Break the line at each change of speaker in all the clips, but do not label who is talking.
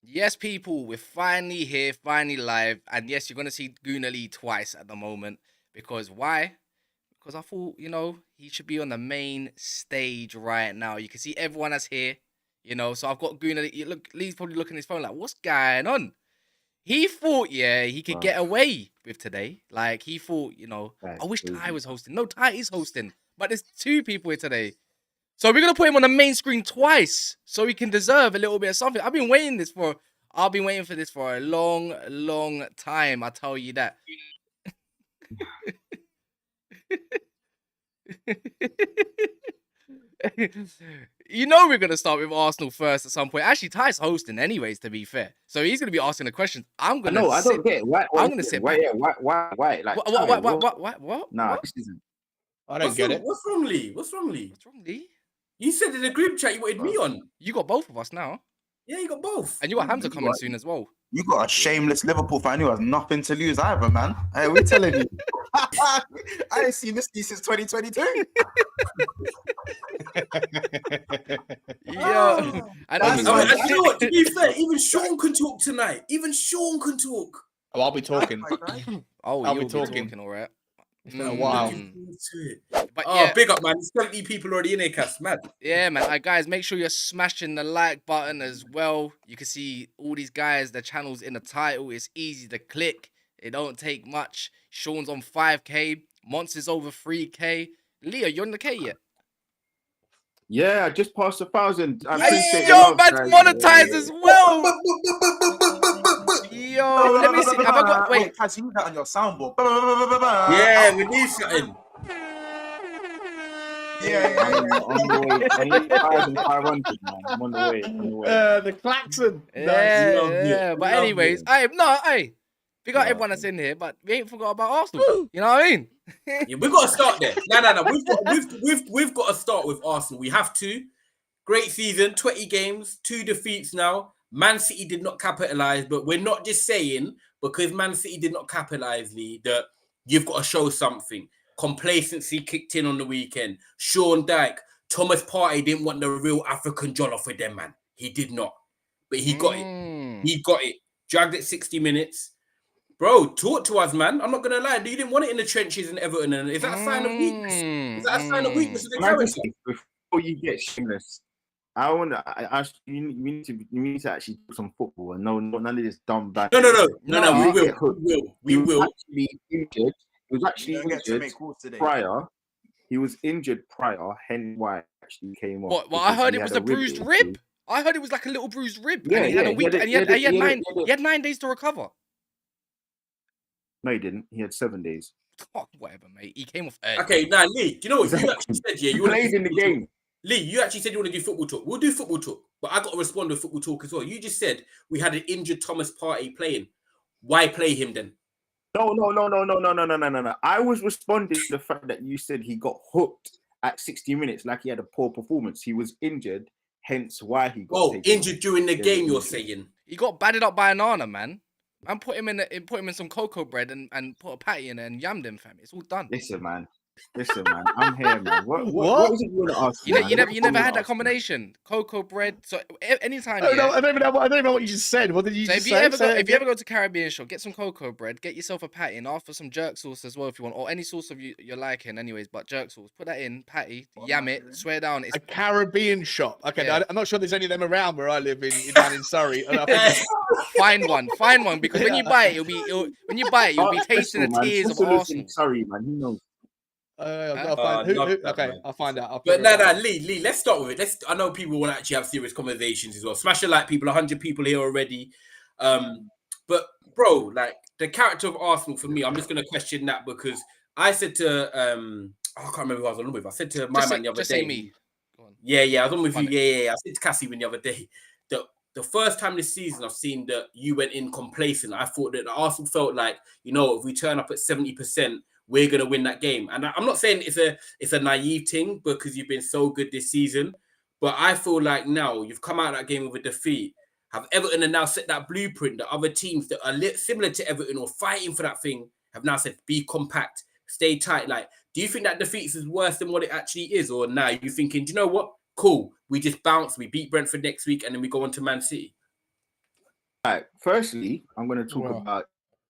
Yes, people, we're finally here, finally live. And yes, you're going to see Gooner Lee twice at the moment. Because why? Because I thought, he should be on the main stage right now. You can see everyone that's here, So I've got Gooner Lee. Look, Lee's probably looking at his phone like, what's going on? He thought, he could get away with today. Like, he thought, I wish Ty was hosting. No, Ty is hosting. But there's two people here today. So we're gonna put him on the main screen twice, so he can deserve a little bit of something. I've been waiting for this for a long, long time. I tell you that. We're gonna start with Arsenal first at some point. Actually, Ty's hosting anyways, to be fair. So he's gonna be asking the questions. I'm gonna.
No, I don't get it. Why?
I'm gonna sit back.
Why? Like,
what?
Nah, this isn't.
I don't get it.
What's wrong, Lee?
What's wrong, Lee?
You said in the group chat you wanted me on.
You got both of us now.
Yeah, you got both.
And you got Hamza coming soon as well.
You got a shameless Liverpool fan who has nothing to lose either, man. Hey, we're telling you. I ain't seen this since 2022.
Yo.
To be fair, even Sean can talk tonight.
Oh, I'll be talking.
I'll be talking, all right.
It's been a while.
But
big up, man. There's 70 people already in here, cast, man.
Yeah, man. Guys, make sure you're smashing the like button as well. You can see all these guys, the channel's in the title. It's easy to click. It don't take much. Sean's on 5K. Monts is over 3K. Leo, you're on the K yet?
Yeah, I just passed 1,000.
Man's monetized as well. Yo, let me see. Have I got? Wait,
Has you that on your soundboard?
Yeah, we need something.
On the way. I need 1,500, man. I'm on the way.
The klaxon.
Yeah. But anyways, we got everyone that's in here, but we ain't forgot about Arsenal. You know what I mean?
Yeah, we've got to start there. No. We've got to start with Arsenal. We have to. Great season, 20 games, 2 defeats now. Man City did not capitalize, but we're not just saying because Man City did not capitalize, Lee, that you've got to show something. Complacency kicked in on the weekend. Sean Dyche, Thomas Partey didn't want the real African jollof with them, man. He did not. But he got it. He got it. Dragged it 60 minutes. Bro, talk to us, man. I'm not going to lie. You didn't want it in the trenches in Everton. And is that a sign of weakness? Is that a sign of weakness of the character?
Before you get shameless, I want to ask you. You need to actually do some football and no, none of this dumb bad.
No. We will.
Actually injured. He was actually injured prior. He was injured prior. Hence why actually came off.
What? Well, I heard it was a bruised rib. I heard it was like a little bruised rib. Yeah, and he had a week. And he had 9 days to recover.
No, he didn't. He had 7 days.
Oh, whatever, mate. He came off early.
Okay, now Lee, do you know what you actually said? Yeah, you
played in the game.
Lee, you actually said you want to do football talk. We'll do football talk, but I got to respond with football talk as well. You just said we had an injured Thomas Partey playing. Why play him then?
No. I was responding to the fact that you said he got hooked at 60 minutes, like he had a poor performance. He was injured, hence why he got
injured during the game. You're saying
he got batted up by a nana, man. And put him in some cocoa bread and put a patty in it and yammed him, fam. It's all done.
Listen, man. I'm here, man. What is it you want to ask?
You never had that combination, cocoa bread. So anytime. I don't
even know what you just said. What did you just say?
If you ever go to Caribbean shop, get some cocoa bread, get yourself a patty, and ask for some jerk sauce as well if you want, or any sauce of you're liking, anyways. But jerk sauce, put that in, patty, yam it, swear down. It's
a Caribbean shop. Okay, yeah. I'm not sure there's any of them around where I live down in Surrey.
Find one because when you buy it, you'll be tasting the tears of Arsenal.
Sorry, man. Who knows?
I'll find out.
But Lee, let's start with it. I know people want to actually have serious conversations as well. Smash a like, people. 100 people here already. But bro, like the character of Arsenal for me, I'm just gonna question that because I said to I can't remember who I was on with. I said to my man the other day.
Say me. Go on.
Yeah, I was on with you. Yeah. I said to Cassie the other day that the first time this season I've seen that you went in complacent. I thought that Arsenal felt like, if we turn up at 70%. We're gonna win that game, and I'm not saying it's a naive thing because you've been so good this season, but I feel like now you've come out of that game with a defeat. Have Everton and now set that blueprint that other teams that are similar to Everton or fighting for that thing have now said be compact, stay tight. Like, do you think that defeat is worse than what it actually is, or now you're thinking, do you know what? Cool, we just bounce, we beat Brentford next week, and then we go on to Man City.
Right. Firstly, I'm going to talk
Wow.
about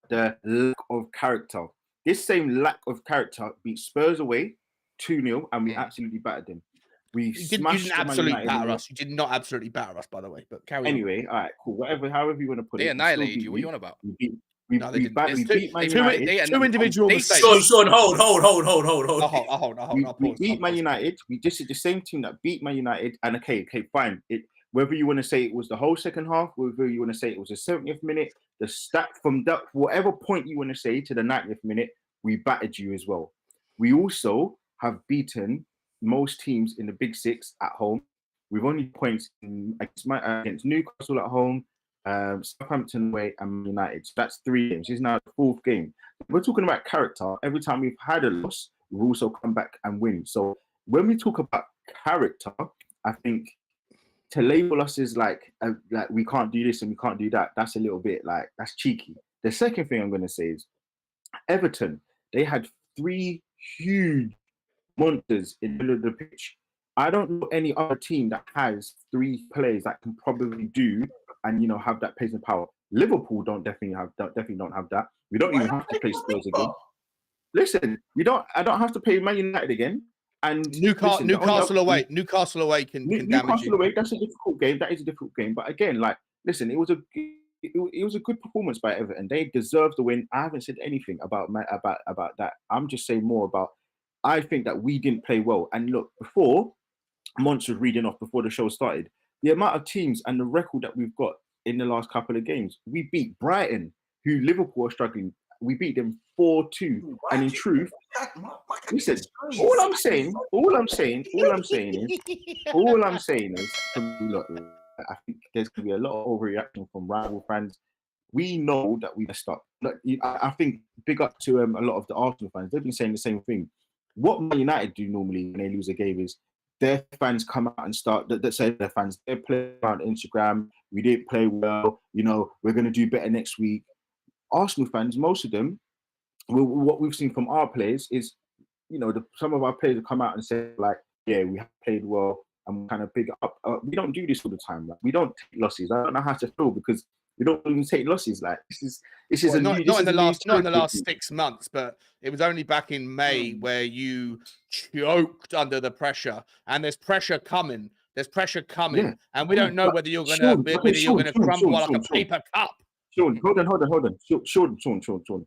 the lack of character. This same lack of character beat Spurs away 2-0, and we absolutely battered them. We
You didn't
smashed the Man
absolutely
United.
batter us. You did not absolutely batter us, by the way. But carry on.
Anyway, all right, cool. However you want to put
They
it.
annihilated you. What are you on about?
We
No, they didn't.
beat Man
Two
United.
individual mistakes.
Sean, hold.
I'll hold.
We beat Man United. We just did the same team that beat Man United. And okay, fine. Whether you want to say it was the whole second half, whether you want to say it was the 70th minute, the stat from that, whatever point you want to say to the 90th minute, we battered you as well. We also have beaten most teams in the Big Six at home. We've only points against Newcastle at home, Southampton away, and Man United. So that's 3 games. This is now the 4th game. We're talking about character. Every time we've had a loss, we've also come back and win. So when we talk about character, I think to label us as like we can't do this and we can't do that, that's a little bit like, that's cheeky. The second thing I'm going to say is Everton, they had 3 huge monsters in the middle of the pitch. I don't know any other team that has 3 players that can probably do and have that pace and power. Liverpool definitely don't have that. We don't even have to play Spurs again. Listen, I don't have to play Man United again. And
Newcastle away can damage you.
Newcastle away, that's a difficult game. That is a difficult game. But again, like, listen, it was a good performance by Everton. They deserve the win. I haven't said anything about that. I'm just saying more about, I think that we didn't play well. And look, before Monts was reading off before the show started, the amount of teams and the record that we've got in the last couple of games. We beat Brighton, who Liverpool are struggling. We beat them 4-2. And in truth, listen, all I'm saying is, look, I think there's going to be a lot of overreaction from rival fans. We know that we messed up. Look, I think big up to a lot of the Arsenal fans. They've been saying the same thing. What Man United do normally when they lose a game is their fans come out and start, that say their fans, they play on Instagram, we didn't play well, we're going to do better next week. Arsenal fans, most of them, what we've seen from our players is, some of our players have come out and say, like, yeah, we have played well and we kind of big up. We don't do this all the time. Like, we don't take losses. I don't know how to feel because we don't even take losses. Like, this is
not in the last 6 months, but it was only back in May where you choked under the pressure, and there's pressure coming. And we don't know whether you're going to crumble like a paper cup.
Sean, hold on. Sean.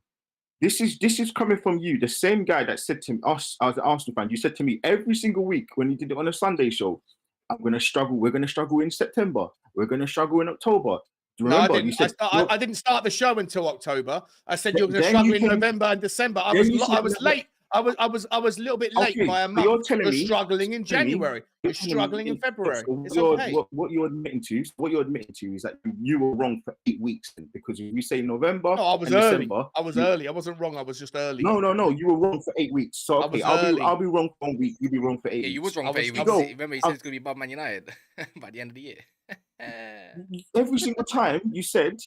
This is coming from you, the same guy that said to us as an Arsenal fan. You said to me every single week when you did it on a Sunday show, I'm going to struggle. We're going to struggle in September. We're going to struggle in October. Remember,
I didn't start the show until October. I said you're going to struggle in November and December. I was late. I was a little bit late by a month. You're struggling in January. You're struggling in February. It's okay.
What you're admitting to is that you were wrong for 8 weeks because you say November.
No, I was early. I was early. I wasn't wrong. I was just early.
No. You were wrong for 8 weeks. So okay, I'll be wrong for 1 week. You'll be wrong for 8 weeks.
Yeah, you was wrong for 8 weeks. Remember, you said it's going to be above Man United by the end of the year.
Every single time you said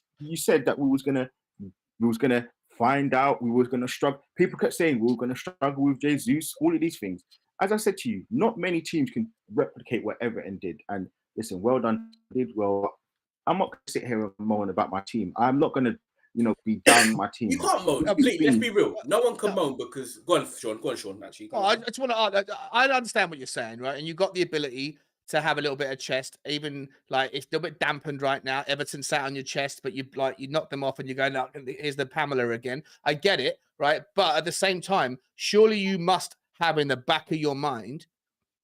that we was gonna find out, we was gonna struggle. People kept saying we were gonna struggle with Jesus, all of these things. As I said to you, not many teams can replicate what Everton did. And listen, well done, did well. I'm not gonna sit here and moan about my team. I'm not gonna, be down on my team.
You can't moan. Let's be real. No one can moan because go on, Sean. Actually,
I just want to. I understand what you're saying, right? And you got the ability to have a little bit of chest, even like it's a little bit dampened right now. Everton sat on your chest, but you knocked them off and you go, no, here's the Pamela again. I get it, right? But at the same time, surely you must have in the back of your mind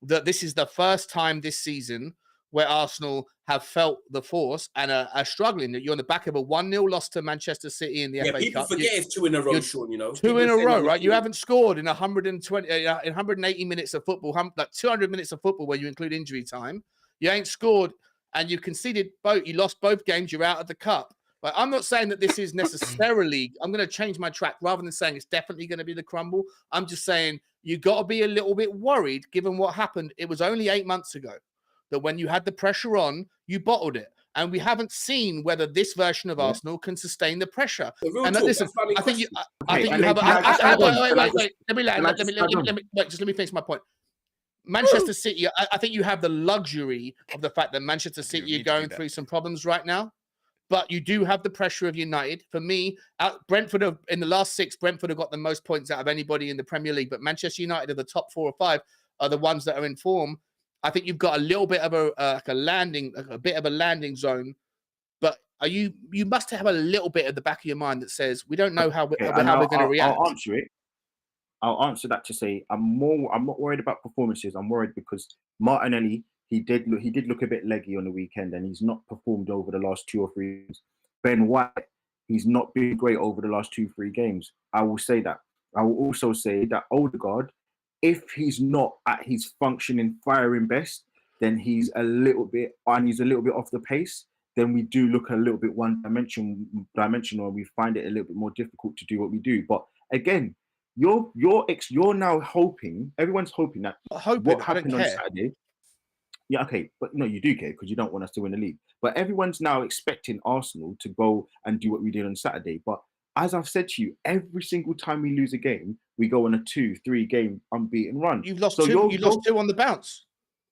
that this is the first time this season where Arsenal have felt the force and are struggling. That you're on the back of a 1-0 loss to Manchester City in the FA Cup.
People forget it's 2 in a row, Sean.
2 in a row, right? You haven't scored in 180 minutes of football, like 200 minutes of football where you include injury time. You ain't scored, and you conceded both. You lost both games. You're out of the cup. But I'm not saying that this is necessarily. I'm going to change my track rather than saying it's definitely going to be the crumble. I'm just saying you got to be a little bit worried given what happened. It was only 8 months ago that when you had the pressure on, you bottled it. And we haven't seen whether this version of Arsenal can sustain the pressure. And listen, I think you have wait. Let me finish my point. Manchester City, I think you have the luxury of the fact that Manchester City are going through some problems right now. But you do have the pressure of United. For me, Brentford in the last 6, Brentford have got the most points out of anybody in the Premier League. But Manchester United are the top 4 or 5 are the ones that are in form. I think you've got a little bit of a landing zone. But you must have a little bit at the back of your mind that says we don't know how we're going to react.
I'll answer it. I'll answer that to say I'm not worried about performances. I'm worried because Martinelli, he did look a bit leggy on the weekend, and he's not performed over the last 2 or 3 games. Ben White, he's not been great over the last 2-3 games. I will say that. I will also say that Odegaard, if he's not at his functioning, firing best, then he's a little bit off the pace. Then we do look a little bit one-dimensional, and we find it a little bit more difficult to do what we do. But again, you're now hoping, everyone's hoping that what happened on Saturday. Yeah, okay, but no, you do care because you don't want us to win the league. But everyone's now expecting Arsenal to go and do what we did on Saturday. But as I've said to you, every single time we lose a game, we go on a 2-3 game unbeaten run.
You've lost 2. You lost 2 on the bounce.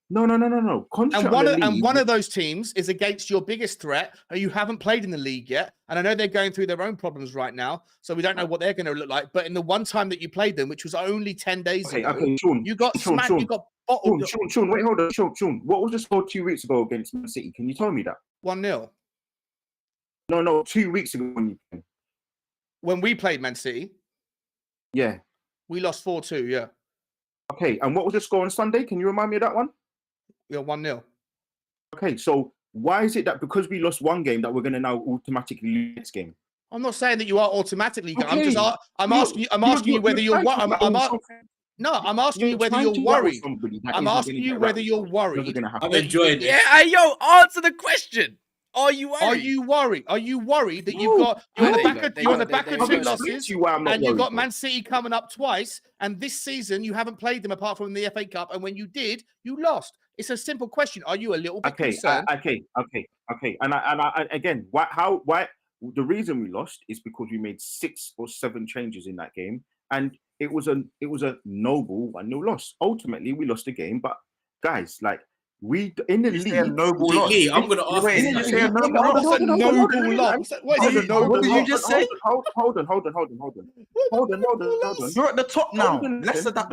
No.
And one of those teams is against your biggest threat, who you haven't played in the league yet. And I know they're going through their own problems right now, so we don't know what they're going to look like. But in the one time that you played them, which was only 10 days ago,
Sean,
you got smacked. You got bottled.
Sean, wait, hold on, Sean. What was the score 2 weeks ago against Man City? Can you tell me that?
1-0.
No, 2 weeks ago
when we played Man City.
Yeah,
we lost 4-2. Yeah.
Okay, and what was the score on Sunday? Can you remind me of that one?
Yeah, 1-0.
Okay, so why is it that because we lost one game that we're going to now automatically lose next game?
I'm not saying that you are automatically.
Okay.
I'm asking you whether you're worried. I'm asking you whether you're worried. I'm asking you whether you're worried.
I'm enjoying it.
Yeah, yo, answer the question. Are you worried?
Are you worried? Are you worried that you're on the back of 2 losses, and you've got Man City coming up twice, and this season you haven't played them apart from the FA Cup, and when you did, you lost. It's a simple question. Are you a little bit concerned?
Okay. And again, why? The reason we lost is because we made 6 or 7 changes in that game, and it was a noble 1-0 loss. Ultimately, we lost the game, but guys, like. We in the league.
I'm going to
ask you.
What's a noble loss? What is a noble loss?
What did you just say?
Hold on.
You're at the top now. Less of that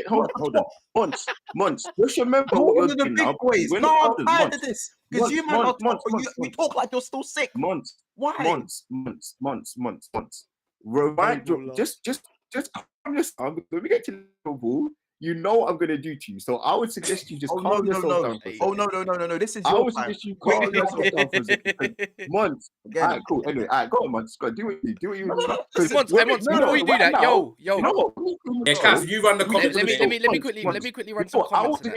talk.
Hold on. Months. Just remember
You're
what
one of the big boys. No, I'm tired of this. Because you man are top, you talk like you're still sick.
Months.
Why?
Months. Remind you, just calm yourself because when we get to Liverpool, you know what I'm gonna do to you. So I would suggest you just calm yourself down.
No. This is
I
your
would
time.
suggest you calm yourself down for a second. Months. All right, cool. Anyway, all right, go on, Months. Go on, do what you do.
Months, before you do that, yo.
You know what?
Yeah, Cass, you run the comments.
Let me quickly run some comments.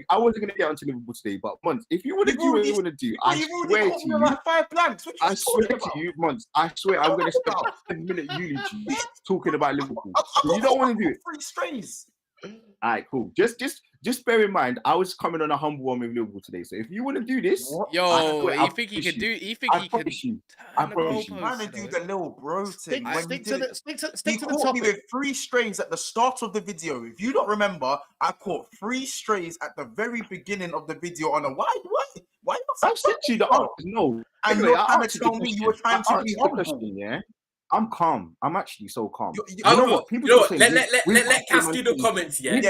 I wasn't gonna get onto Liverpool today, but Months, if you want to do what you want to do, I swear to you,
like 5 blanks.
I swear to you, Months, I swear I'm gonna spend a 10-minute eulogy talking about Liverpool. You don't want to do it.
3 strays.
All right, cool. Just bear in mind, I was coming on a humble one with Liverpool today. So if you want to do this,
yo, you think he can do? You think he can?
I promise you.
Trying to do the little bro thing.
Stick to the
caught me
topic.
with 3 strays at the start of the video. If you don't remember, I caught 3 strays at the very beginning of the video on a why?
I've said to you the answer is no.
And you're trying to tell me you were trying to be humble.
Yeah. I'm calm. I'm actually so calm.
You know what? Let Cass do the comments, yeah.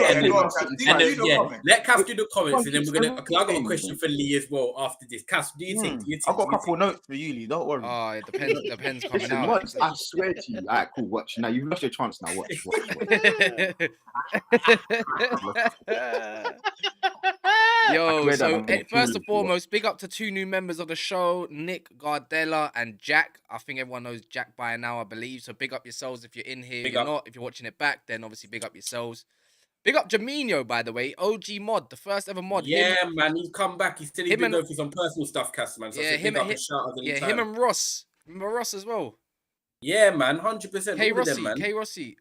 Let Cass do the comments, and then we're gonna. I've got a question for Lee as well after this. Cass, do you think?
I've got a couple of notes for you, Lee. Don't worry.
Oh, it depends coming out.
Watch, I swear to you. All right, cool. Watch. Now you've lost your chance. Now watch.
Yo, so first and foremost, big up to 2 new members of the show, Nick Gardella and Jack. I think everyone knows Jack by now, I believe. So big up yourselves if you're in here. If you're not, if you're watching it back, then obviously big up yourselves. Big up Jaminho, by the way. OG mod, the first ever mod.
Yeah, man, he's come back. He's still been going through some personal stuff, Cass, man. So him and Ross. Remember Ross as well? Yeah, man, 100%.
K Rossi.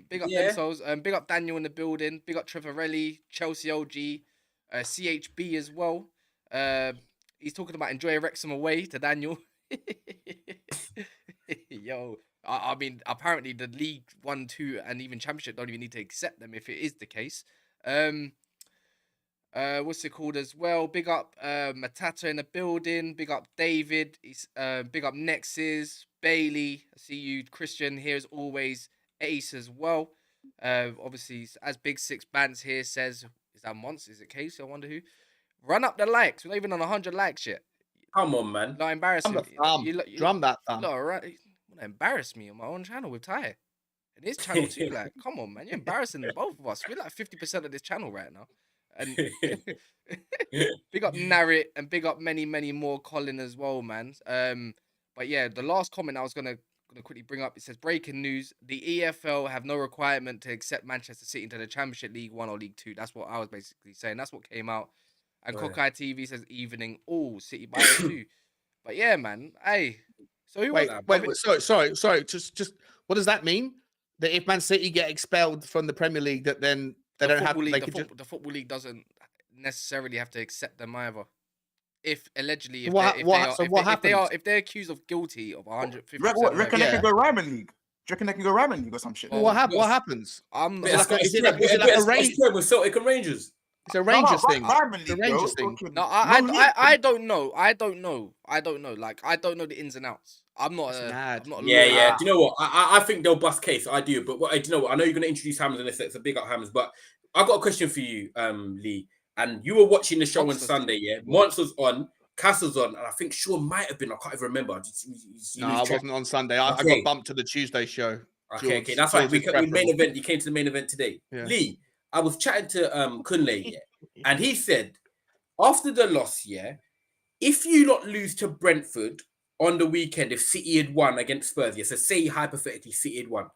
Big up themselves. Big up Daniel in the building. Big up Trevorelli, Chelsea OG. CHB as well. He's talking about enjoy Wrexham away to Daniel. Yo, I mean, apparently the League 1, 2, and even Championship don't even need to accept them if it is the case. And What's it called as well? Big up Matata in the building. Big up David. Big up Nexus, Bailey. I see you, Christian. Here as always, Ace as well. Obviously, as Big Six Bands here says, is that Monts? Is it Case? I wonder who. Run up the likes. We're not even on 100 likes yet.
Come on, man.
Not embarrassing.
Drum that thumb.
Look, right. You want to embarrass me on my own channel with Ty. And his channel too, like, come on, man. You're embarrassing both of us. We're like 50% of this channel right now. And big up Narrit and big up many, many more Colin as well, man. But yeah, the last comment I was gonna quickly bring up, it says breaking news: the EFL have no requirement to accept Manchester City into the Championship League 1 or League 2. That's what I was basically saying. That's what came out. And Cockeye TV says evening all City by 2. But yeah, man. Hey, so who
wait, sorry. Just what does that mean? That if Man City get expelled from the Premier League, that then they don't have
the Football League doesn't necessarily have to accept them either. If allegedly, if they're accused of guilty of 150,
reckon they can go Ryman League. Do you reckon they can go Ryman League or some shit?
Well, what happens?
Is it like a race with Celtic and Rangers?
It's a Rangers thing.
It's
a Rangers thing.
No, I don't know. Like, I don't know the ins and outs. I'm not a
yeah. Do you know what? I think they'll bust case. I do. But do you know what? I know you're going to introduce Hamza in a sec. So big up Hamza. But I got a question for you, Lee. And you were watching the show on Sunday, yeah? Monts was on, Castle's on, and I think Sean might have been. I can't even remember.
I wasn't on Sunday. I got bumped to the Tuesday show.
Okay. That's right. We main event. You came to the main event today.
Yeah.
Lee, I was chatting to Kunle, yeah, and he said after the loss, yeah, if you not lose to Brentford on the weekend, if City had won against Spurs, yeah, so say hypothetically City had won,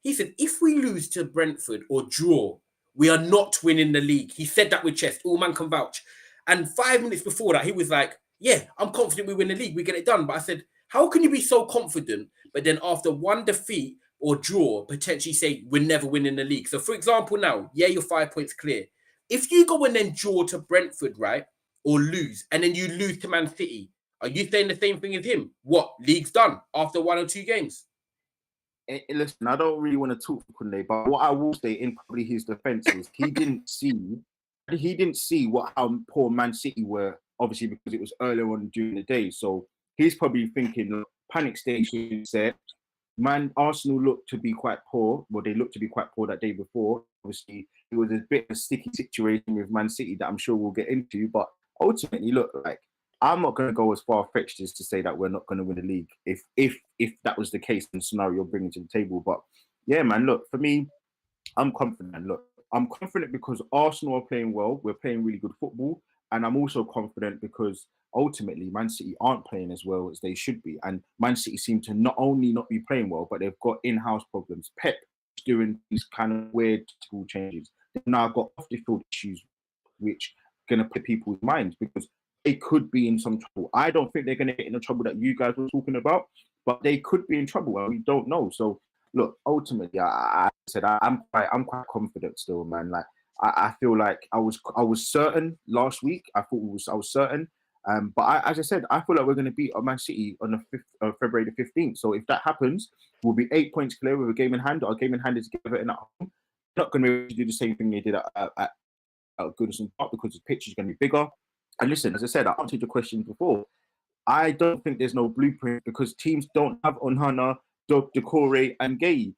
he said if we lose to Brentford or draw, we are not winning the league. He said that with chest. All man can vouch. And 5 minutes before that, he was like, yeah, I'm confident we win the league. We get it done. But I said, how can you be so confident, but then after one defeat or draw, potentially say we're never winning the league? So, for example, now, yeah, you're 5 points clear. If you go and then draw to Brentford, right, or lose, and then you lose to Man City, are you saying the same thing as him? What? League's done after 1 or 2 games?
Listen, I don't really want to talk for Kunle, but what I will say in probably his defense is he didn't see how poor Man City were, obviously because it was earlier on during the day. So he's probably thinking, look, panic station set. Man, Arsenal looked to be quite poor. Well, they looked to be quite poor that day before. Obviously, it was a bit of a sticky situation with Man City that I'm sure we'll get into. But ultimately, look, like, I'm not going to go as far-fetched as to say that we're not going to win the league if that was the case in the scenario you're bringing to the table. But yeah, man, look, for me, I'm confident. Look, I'm confident because Arsenal are playing well. We're playing really good football. And I'm also confident because ultimately Man City aren't playing as well as they should be. And Man City seem to not only not be playing well, but they've got in-house problems. Pep is doing these kind of weird school changes. They've now got off-the-field issues, which are going to put people's minds because they could be in some trouble. I don't think they're going to get in the trouble that you guys were talking about, but they could be in trouble and we don't know. So look, ultimately, I said I'm quite confident still, man. Like I feel like I was certain last week. I was certain, but as I said, I feel like we're going to beat Man City on the 5th of February the 15th. So if that happens, we'll be 8 points clear with a game in hand. Our game in hand is Everton at home. We're not going to be able to do the same thing they did at Goodison Park because the pitch is going to be bigger. And listen, as I said, I answered your question before. I don't think there's no blueprint because teams don't have Onana, Decore, and Gay.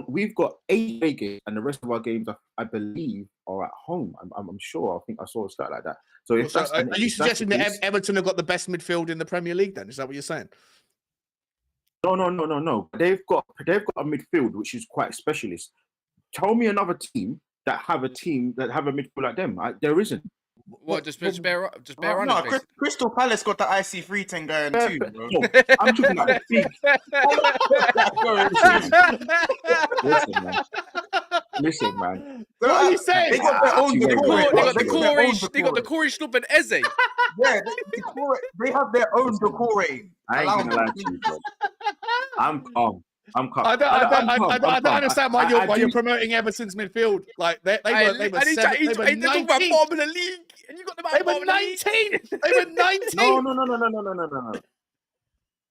We've got 8 away games, and the rest of our games, I believe, are at home. I'm sure. I think I saw a stat like that. So if that's,
are you suggesting that Everton have got the best midfield in the Premier League? Then is that what you're saying?
No. They've got a midfield which is quite specialist. Tell me another team that have a midfield like them. There isn't.
What? Just bear on.
No, Crystal Palace got the IC3 thing going too, bro.
No, I'm talking about the team. Listen, man.
What are you saying?
They got their own
They got the Corey Schlupp and Eze.
Yeah, they have their own Decore.
I ain't gonna lie to you, bro. I'm calm.
I don't understand why you're promoting Everton's midfield. Like they were 19.
Talking about bottom of the league, and you got them.
They were 19. They were 19.
No.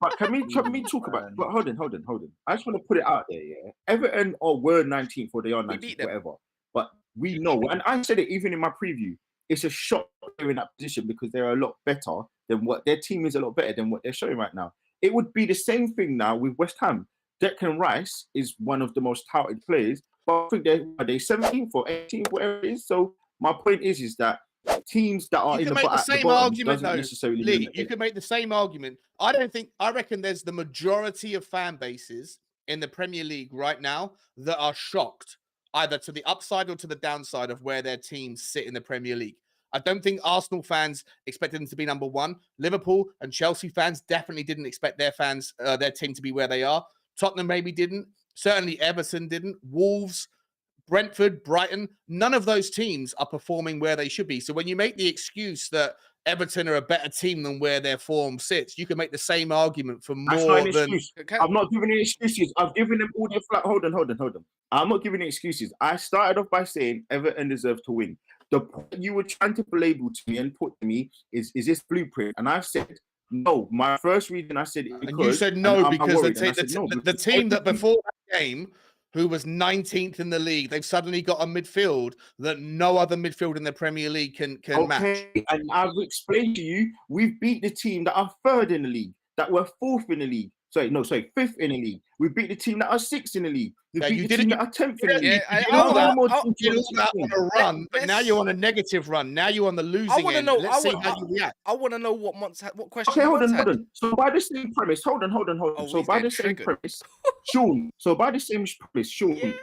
But can we talk about it? But hold on. I just want to put it out there, yeah. Everton were 19th or they are 19th, whatever. But we know, and I said it even in my preview. it's a shock they're in that position because they're a lot better than what their team is, a lot better than what they're showing right now. It would be the same thing now with West Ham. Declan Rice is one of the most touted players, but I think they're 17th or 18th, whatever it is. So my point is that teams that are
You
in
can
the,
make the
at the
same
bottom
argument,
doesn't
though,
necessarily
Lee.
mean
You can make the same argument. I reckon there's the majority of fan bases in the Premier League right now that are shocked either to the upside or to the downside of where their teams sit in the Premier League. I don't think Arsenal fans expected them to be number one. Liverpool and Chelsea fans definitely didn't expect their team to be where they are. Tottenham maybe didn't. Certainly Everton didn't. Wolves, Brentford, Brighton, none of those teams are performing where they should be. So when you make the excuse that Everton are a better team than where their form sits, you can make the same argument for
That's not
more
an
than...
excuse. I'm not giving any excuses. I've given them all their flat. Hold on. I'm not giving any excuses. I started off by saying Everton deserve to win. The point you were trying to label to me and put to me is this blueprint? And I've said no. My first reason I said it because,
and you said no because
the
the team that before that game, who was 19th in the league, they've suddenly got a midfield that no other midfield in the Premier League can match.
And I've explained to you, we've beat the team that are third in the league, that were fourth in the league. Fifth in the league. We beat the team that are sixth in the league. We beat the team that are 10th in the league.
You did all that on a run, but now you're on a negative run. Now you're on the losing end. Let's see how you react.
I want to know what question.
Okay, hold on. So by the same premise, hold on. So by the same premise, Sean.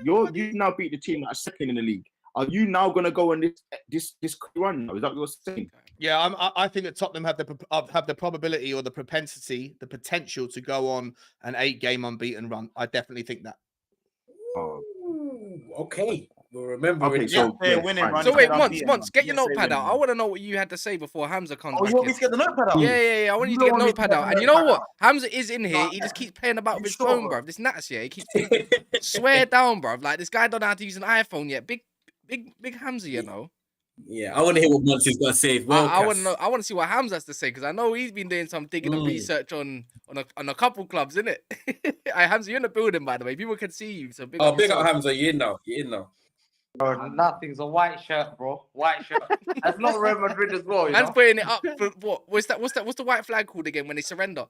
You now beat the team that are second in the league. Are you now going to go on this run now? Is that what you're saying?
Yeah, I think that Tottenham have the probability or the propensity, the potential to go on an 8-game unbeaten run. I definitely think that.
Okay. We'll remember.
Okay, so
they're winning.
So wait, Monts, get your notepad out. I want to know what you had to say before Hamza comes back.
You want me to get the notepad out?
Yeah. I want you to get the notepad out. And you know what? Hamza is in here. He just keeps playing about with his phone, bruv. This Natas here. He keeps swear down, bruv. Like this guy don't know how to use an iPhone yet. Big Hamza, you know.
Yeah, I want to hear what Monts has got to say.
I want to know. I want to see what Hamza has to say because I know he's been doing some digging and research on a couple clubs, isn't it? Hamza, you're in the building, by the way. People can see you. So big up
Hamza. You're in now.
Bro, nothing's a white shirt, bro. White shirt. That's not Real Madrid as well.
Man's putting it up for what? What's that? What's the white flag called again when they surrender?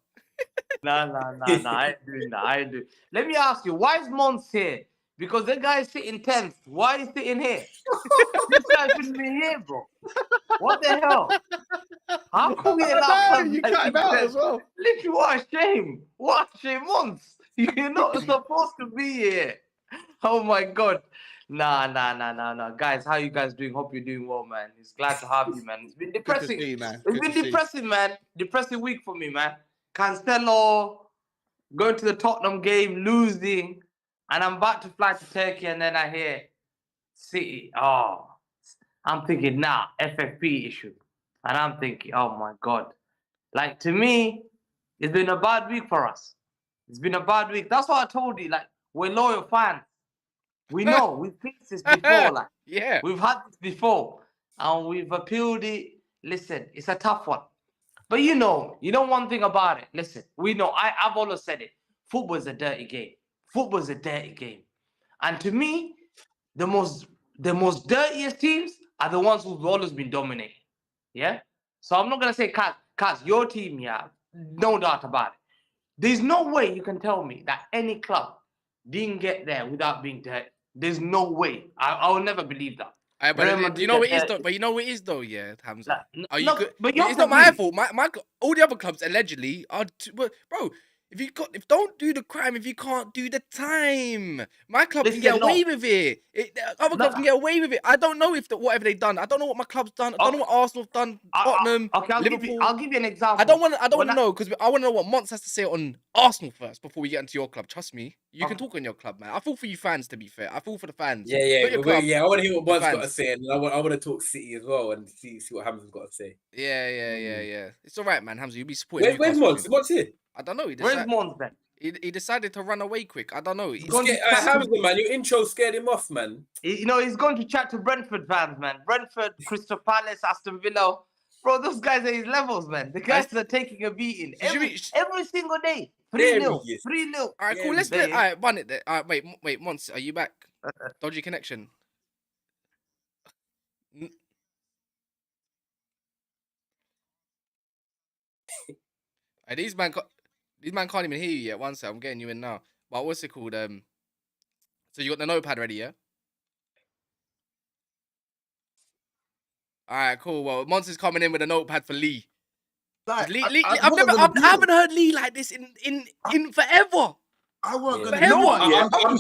Nah. I ain't doing that. Let me ask you, why is Monts here? Because the guy is sitting 10th. Why is he sitting here? This guy shouldn't be here, bro. What the hell? How come we allow
you cut him out as well?
Literally, what a shame. What a shame, Monts. You're not supposed to be here. Oh my God. Nah. Guys, how you guys doing? Hope you're doing well, man. It's glad to have you, man. It's been depressing. It's been depressing, man. Depressing week for me, man. Cancelo going to the Tottenham game, losing, and I'm about to fly to Turkey, and then I hear City. Oh, I'm thinking, FFP issue. And I'm thinking, oh my God. Like, to me, it's been a bad week for us. It's been a bad week. That's what I told you. Like, we're loyal fans. We know we've faced this before. Like,
yeah,
we've had this before, and we've appealed it. Listen, it's a tough one, but you know one thing about it. Listen, we know. I've always said it. Football is a dirty game. Football is a dirty game, and to me, the most dirtiest teams are the ones who've always been dominating. Yeah. So I'm not gonna say, Kaz, your team, yeah, no doubt about it. There's no way you can tell me that any club didn't get there without being dirty. There's no way. I will never believe that.
But you know what it is though. But you know what it is though. Yeah, Hamza. Are you good?
But
it's not my fault. My all the other clubs allegedly are. Bro, if don't do the crime, if you can't do the time, my club can get away with it. Other clubs can get away with it. I don't know if whatever they've done. I don't know what my club's done. I don't know what Arsenal's done. Tottenham, Liverpool.
I'll give you an example.
I don't want to know because I want to know what Monts has to say on Arsenal first before we get into your club. Trust me, you can talk on your club, man. I feel for you fans. To be fair, I feel for the fans.
Yeah. I want to hear what Monts got to say, and I want to talk City as well and see what Hamza's got to say.
Yeah. It's all right, man. Hamza, you'll be supporting.
Where's Monts? Monts here?
I don't know.
Where's Monts then?
He decided to run away quick. I don't know.
Hamza, man, your intro scared him off, man.
He's going to chat to Brentford fans, man. Brentford, Crystal Palace, Aston Villa. Bro, those guys are his levels, man. The guys are taking a beating every single day. 3-0. 3-0.
All right, cool. Let's do it. All right, run it there. All right, wait, Monts, are you back? Dodgy connection. And these man can't even hear you yet. One sec, I'm getting you in now. But what's it called? So you got the notepad ready, yeah? All right, cool. Well, Monts is coming in with a notepad for Lee.
Like,
Lee,
I
I
wasn't gonna do
haven't
it.
heard Lee like this in forever.
I wasn't
Yeah.
gonna.
You know
what?
what?
Yeah,
I'm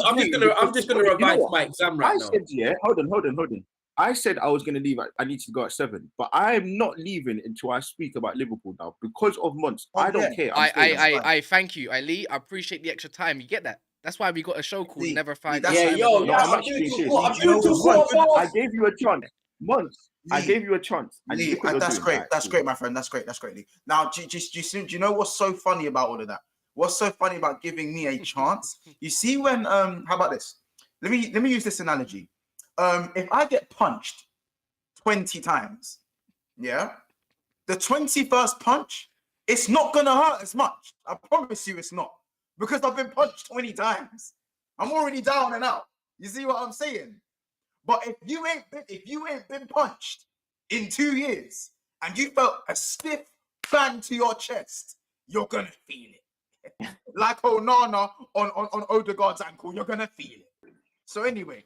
just gonna
you know
revise
what?
my exam right
I
now.
said, yeah, hold on. I said I was going to leave. I need to go at 7, but I'm not leaving until I speak about Liverpool now because of Monts.
Oh,
I don't
yeah.
care. I'm staying.
I thank you, Lee. I appreciate the extra time. You get that? That's why we got a show called
Lee,
Never
Lee,
Find
that's-
Time.
Yeah,
as
yo,
well.
No,
yeah,
I'm
I'm
actually
doing
serious.
too cool. I'm
You know
doing too
what?
cool,
I
boss.
gave you a chance. Monts, I
Lee.
gave you a chance. And
Lee,
look what you're
that's
doing.
great.
Right,
That's
cool.
great, my friend. That's great, Lee. Now, do you know what's so funny about all of that? What's so funny about giving me a chance? You see when how about this? Let me use this analogy. If I get punched 20 times, yeah, the 21st punch, it's not gonna hurt as much. I promise you, it's not, because I've been punched 20 times. I'm already down and out. You see what I'm saying? But if you ain't been punched in 2 years and you felt a stiff bang to your chest, you're gonna feel it. Like Onana on Odegaard's ankle, you're gonna feel it. So anyway,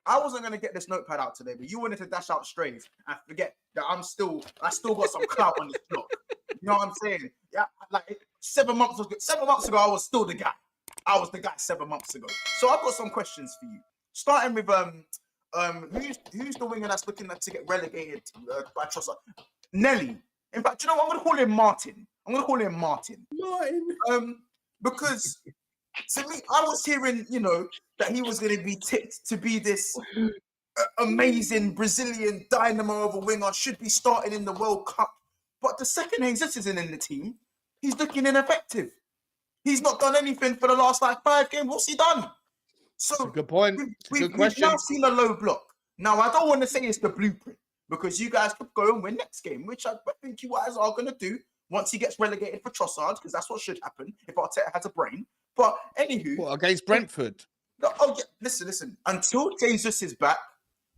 I wasn't gonna get this notepad out today, but you wanted to dash out strays and forget that I still got some clout on this block. You know what I'm saying? Yeah, like 7 months ago, I was still the guy. I was the guy 7 months ago. So I've got some questions for you. Starting with who's the winger that's looking to get relegated by Trossard? Nelly. In fact, you know what? I'm gonna call him Martin. Because to me, I was hearing, that he was going to be tipped to be this amazing Brazilian dynamo of a winger, should be starting in the World Cup. But the second Jesus isn't in the team, he's looking ineffective. He's not done anything for the last 5 games. What's he done? So
That's a good point.
We've now seen a low block. Now, I don't want to say it's the blueprint, because you guys could go and win next game, which I think you guys are going to do once he gets relegated for Trossard, because that's what should happen if Arteta has a brain. But anywho,
What, against Brentford?
oh yeah, listen. Until Jesus is back,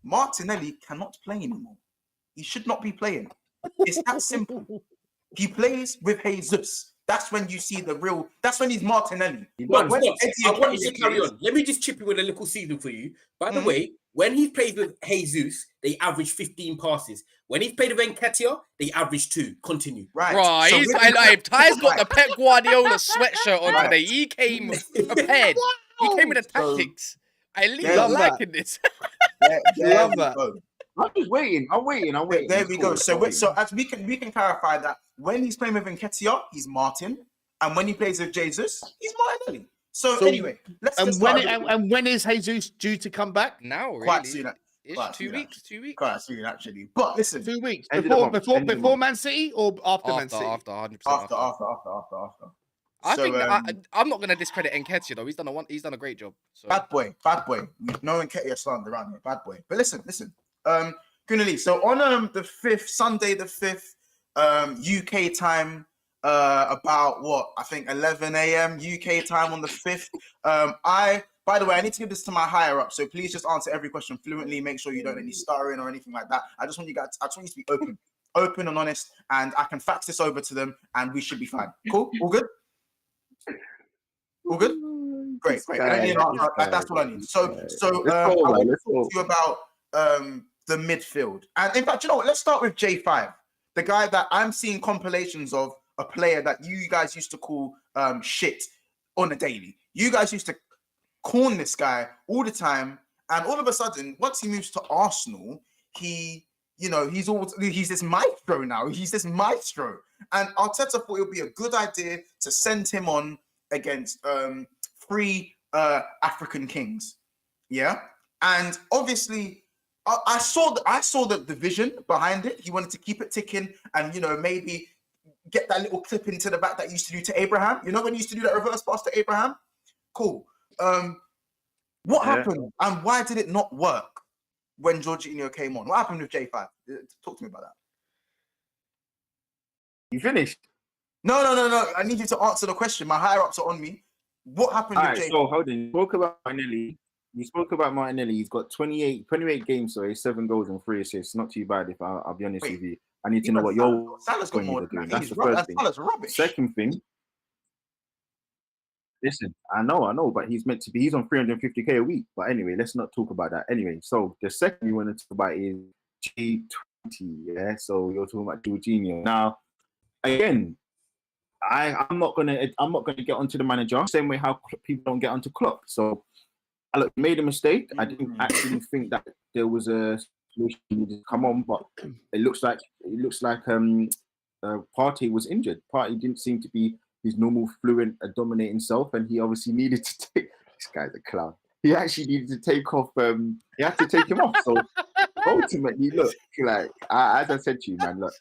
Martinelli cannot play anymore. He should not be playing. It's that simple. He plays with Jesus. That's when you see the real. That's when he's Martinelli.
But
when
I want you to carry on. Let me just chip in with a little season for you. By the way, when he plays with Jesus, they average 15 passes. When he's played with Nketiah, they average 2. Continue.
Right.
Bro,
So
he's
when-
like Ty's got the Pep Guardiola sweatshirt on today. He came prepared. He came with the tactics. I
There
love
we
liking this.
there
Love
we
that.
go.
I'm just waiting. I'm waiting.
There we go.
It's
So
cool.
so as we can clarify that when he's playing with Nketiah, he's Martin, and when he plays with Jesus, he's Martinelli. So anyway, let's
And
start
when
with-
and when is Jesus due to come back?
Now, really?
quite soon.
It's
Quite
2
soon,
weeks. 2 weeks.
Quite soon, actually. But listen,
2 weeks
End of the month, end of the
before
month.
Man City or after Man City?
After 100%.
after.
I
So,
think I'm not gonna discredit Nketiah though. He's done a great job. So.
bad boy. No Nketiah slander around here. Bad boy. But listen. Gooner Lee. So on the 5th, Sunday the 5th, UK time, about what I think 11 a.m. UK time on the 5th. By the way, I need to give this to my higher up, so please just answer every question fluently. Make sure you don't any stuttering or anything like that. I just want you to be open and honest, and I can fax this over to them, and we should be fine. Cool? All good? All good? Great. I don't need an answer. That's what I need. So I want to talk to you about the midfield, and in fact, you know what? Let's start with J5, the guy that I'm seeing compilations of, a player that you guys used to call shit on a daily. You guys used to corn this guy all the time, and all of a sudden, once he moves to Arsenal, he's this maestro now. He's this maestro, and Arteta thought it would be a good idea to send him on against 3 African kings. Yeah, and obviously, I saw the vision behind it. He wanted to keep it ticking, and maybe get that little clip into the back that he used to do to Abraham. You know when he used to do that reverse pass to Abraham? Cool. What happened and why did it not work when Jorginho came on? What happened with J5? Talk to me about that.
You finished?
No. I need you to answer the question. My higher ups are on me. What happened
All
with
right,
J5?
so hold on. You spoke about Martinelli. He's got 28 games, so 7 goals and 3 assists. Not too bad, if I'll be honest with you. I need to know what your
Salah's got more
are
than
doing.
that.
That's the first thing.
Salah's rubbish.
Second thing, listen, I know, but he's meant to be. He's on 350k a week. But anyway, let's not talk about that. Anyway, so the second you want to talk about is G20. Yeah, so you're talking about Jorginho. Now, again, I'm not gonna get onto the manager same way how people don't get onto Klopp. So I made a mistake. I didn't actually think that there was a solution to come on, but it looks like Partey was injured. Partey didn't seem to be his normal fluent, dominating self, and he obviously needed to take. This guy's a clown. He actually needed to take off. He had to take him off. So ultimately, look, like as I said to you, man, look.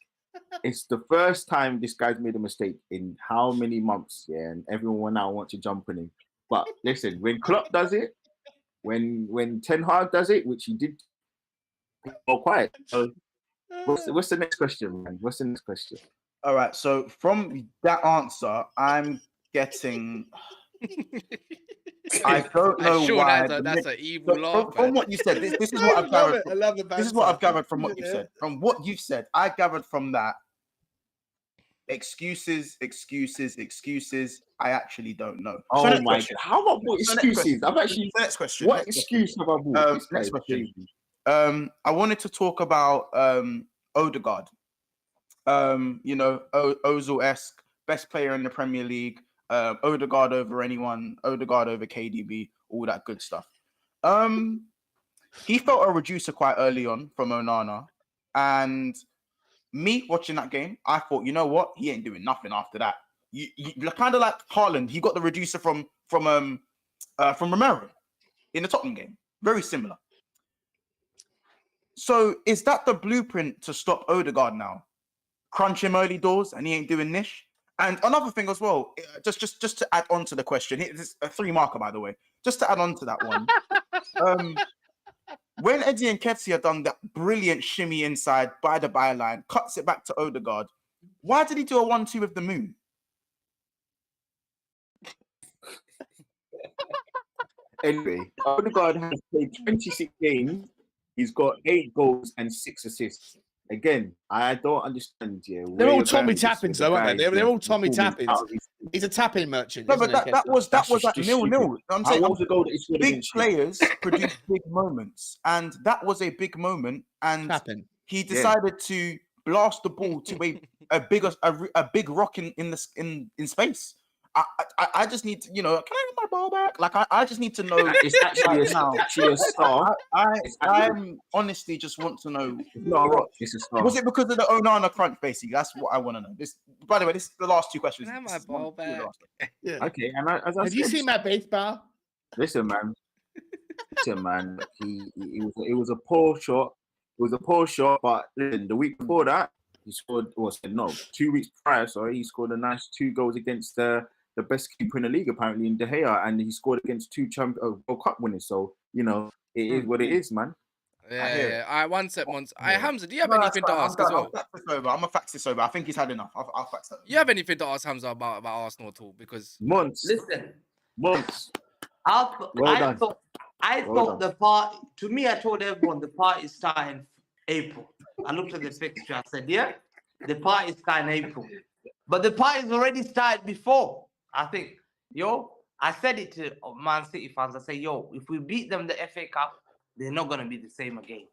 It's the first time this guy's made a mistake in how many months, yeah, and everyone now wants to jump on him. But listen, when Klopp does it, when Ten Hag does it, which he did, go quiet. So what's the next question, man? What's the next question?
All right. So from that answer, I'm getting. I don't know why.
That's an evil laugh.
From what you said, this is what I've gathered.
I love the
This is what I've gathered from what you've said. From what you've said, I gathered from that. Excuses. I actually don't know.
Oh
so
my god! How about what excuses? I've actually.
Next question.
What excuse have I brought?
Next question. I wanted to talk about Odegaard. Ozil-esque best player in the Premier League. Odegaard over anyone. Odegaard over KDB. All that good stuff. He felt a reducer quite early on from Onana, and me watching that game, I thought, you know what, he ain't doing nothing after that. You kind of like Haaland. He got the reducer from Romero in the Tottenham game. Very similar. So is that the blueprint to stop Odegaard now? Crunch him early doors, and he ain't doing niche. And another thing as well, just to add on to the question, it's a 3 marker, by the way. Just to add on to that one. When Eddie Nketiah done that brilliant shimmy inside by the byline, cuts it back to Odegaard, why did he do a 1-2 with the moon?
Anyway, Odegaard has played 26 games. He's got 8 goals and 6 assists. Again, I don't understand. Yeah,
they're all Tommy Tappins, though, aren't they? They're all Tommy Tappins. He's a tapping merchant.
No, but that was like 0-0. I'm saying big players produce big moments, and that was a big moment. And he decided to blast the ball to a big rock in space. I just need to, can I have my ball back? Like I just need to know.
It's actually a star.
I'm honestly just want to know.
No, it's a star.
Was it because of the Onana crunch? Basically, that's what I want to know. This, by the way, this is the last 2 questions.
Can I have my ball back?
Yeah.
Okay, and have
you seen that baseball?
Listen, man. It was a poor shot. It was a poor shot, but listen, the week before that, he scored. 2 weeks prior, sorry, he scored a nice 2 goals against the best keeper in the league, apparently, in De Gea, and he scored against 2 World Cup winners. So, it is what it is, man.
Yeah. All right, 1 sec, Monts. Hamza, do you have anything to ask as well?
I'm gonna fax this over. I think he's had enough. I'll fax that.
You have anything to ask Hamza about Arsenal at all? Because
Monts.
I thought the part. To me, I told everyone the part is starting April. I looked at the fixture. I said, yeah, the part is starting April, but the part is already started before. I think, I said it to Man City fans. I say, if we beat them the FA Cup, they're not going to be the same again.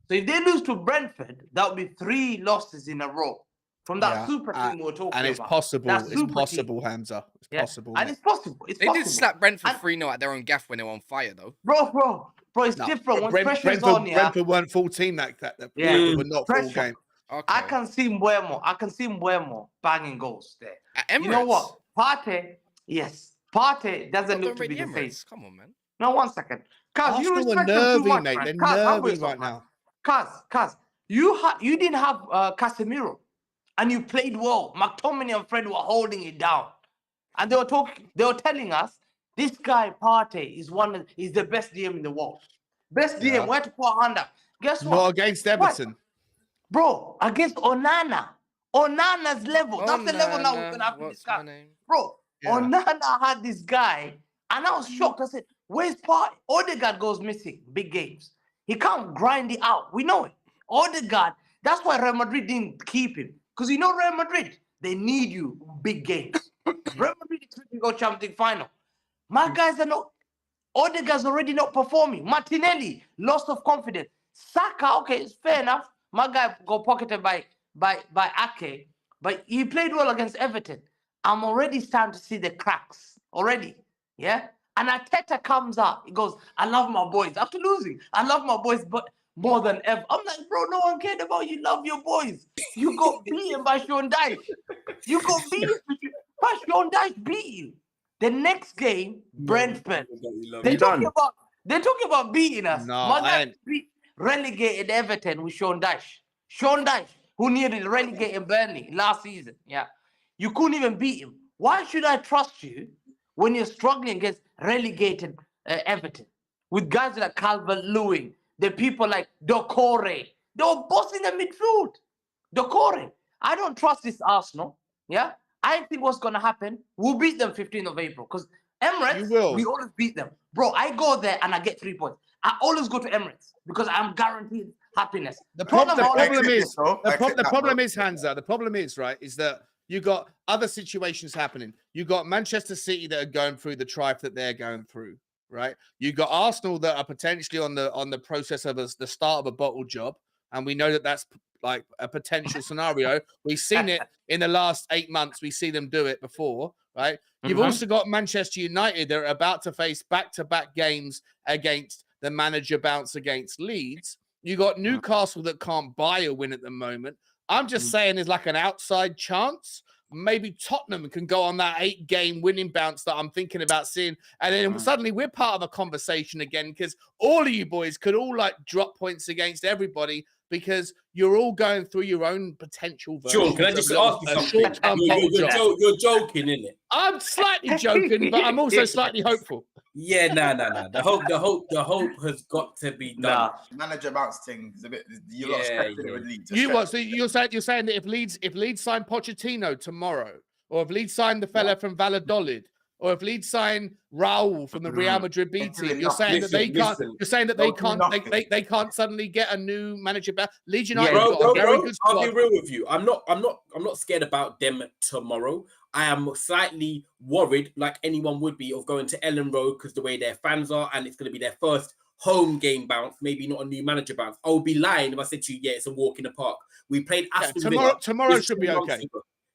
So if they lose to Brentford, that would be 3 losses in a row from that super team we were talking about.
And it's possible. It's possible, Hamza. It's possible.
And it's possible.
They did slap Brentford 3-0 at their own gaff when they were on fire, though.
Bro, it's different. When pressure's on you.
Brentford weren't full team that they were not full game.
Okay.
I can see Mbeumo banging goals there.
You
know what? Partey doesn't look to be the same.
Come on, man.
No, 1 second. Cuz you respect them too much, mate.
They're nervy right now.
Cuz you didn't have Casemiro, and you played well. McTominay and Fred were holding it down, and they were telling us this guy Partey is the best DM in the world. Best DM. Where to put a hand up? Guess what?
Not against Everton.
What? Bro, against Onana. Onana's level. That's the level now we're going to have to discuss. Bro, Onana had this guy, and I was shocked. I said, where's Partey? Odegaard goes missing big games. He can't grind it out. We know it. Odegaard That's why Real Madrid didn't keep him. Because you know Real Madrid, they need you big games. Real Madrid is going to go Champions League final. My guys are not. Odegaard's already not performing. Martinelli, loss of confidence. Saka, okay, it's fair enough. My guy got pocketed by Ake, but he played well against Everton. I'm already starting to see the cracks already. Yeah? And Arteta comes out. He goes, I love my boys. After losing, I love my boys, but more than ever. I'm like, bro, no one cared about you. Love your boys. You got beaten by Sean Dyche. You got beaten by Sean Dyche beat you. The next game, Brentford. They're talking about beating us.
No,
My guy relegated Everton with Sean Dyche. Sean Dyche, who nearly relegated Burnley last season. Yeah. You couldn't even beat him. Why should I trust you when you're struggling against relegated Everton? With guys like Calvert-Lewin, the people like Doucoure. They were bossing the midfield. Doucoure. I don't trust this Arsenal. Yeah. I think what's going to happen, we'll beat them 15th of April. Because Emirates, we always beat them. Bro, I go there and I get 3 points. I always go to Emirates because I'm guaranteed happiness.
The problem is, Hamza, the problem is, right, is that you got other situations happening. You got Manchester City that are going through the tribe that they're going through, right? You got Arsenal that are potentially on the process of the start of a bottle job. And we know that that's like a potential scenario. We've seen it in the last 8 months. We see them do it before, right? You've also got Manchester United. They're about to face back-to-back games against the manager bounce against Leeds. You got Newcastle that can't buy a win at the moment. I'm just saying there's like an outside chance. Maybe Tottenham can go on that 8-game winning bounce that I'm thinking about seeing. And then suddenly we're part of a conversation again because all of you boys could all like drop points against everybody because you're all going through your own potential version.
Sean, can I just ask you something? You're joking, isn't it?
I'm slightly joking, but I'm also slightly hopeful.
Yeah, no. The hope has got to be done.
Manager bounce thing is a bit. You're not expecting with Leeds.
So you're saying that if Leeds sign Pochettino tomorrow, or if Leeds sign the fella from Valladolid, or if Leeds sign Raul from the Real Madrid B team, you're saying that they can't. You're saying that they can't suddenly get a new manager back. Leeds United got a very good squad.
I'll be real with you. I'm not scared about them tomorrow. I am slightly worried, like anyone would be, of going to Ellen Road because the way their fans are, and it's going to be their first home game bounce, maybe not a new manager bounce. I would be lying if I said to you, yeah, it's a walk in the park. We played Aston Villa.
Tomorrow should be okay.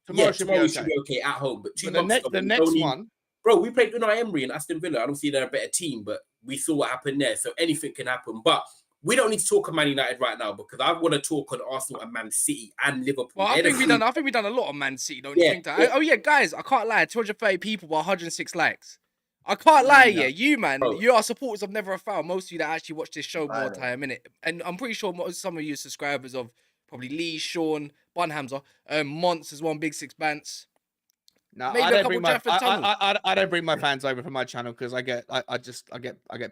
Tomorrow should be okay at home. But
the next one.
Bro, we played Unai Emery and Aston Villa. I don't see they're a better team, but we saw what happened there. So anything can happen. But we don't need to talk of Man United right now because I want to talk on Arsenal and Man City and Liverpool.
Well, I think we've done a lot on Man City, don't you think that? Oh yeah, guys, I can't lie. 230 people, 106 likes. I can't lie, you man, you are supporters of Never a Foul. Most of you that actually watch this show more time, innit? And I'm pretty sure some of you are subscribers of probably Lee, Sean, Bun Hamza, Monts as one, Big Six Bants.
No, I don't bring my fans over from my channel because I get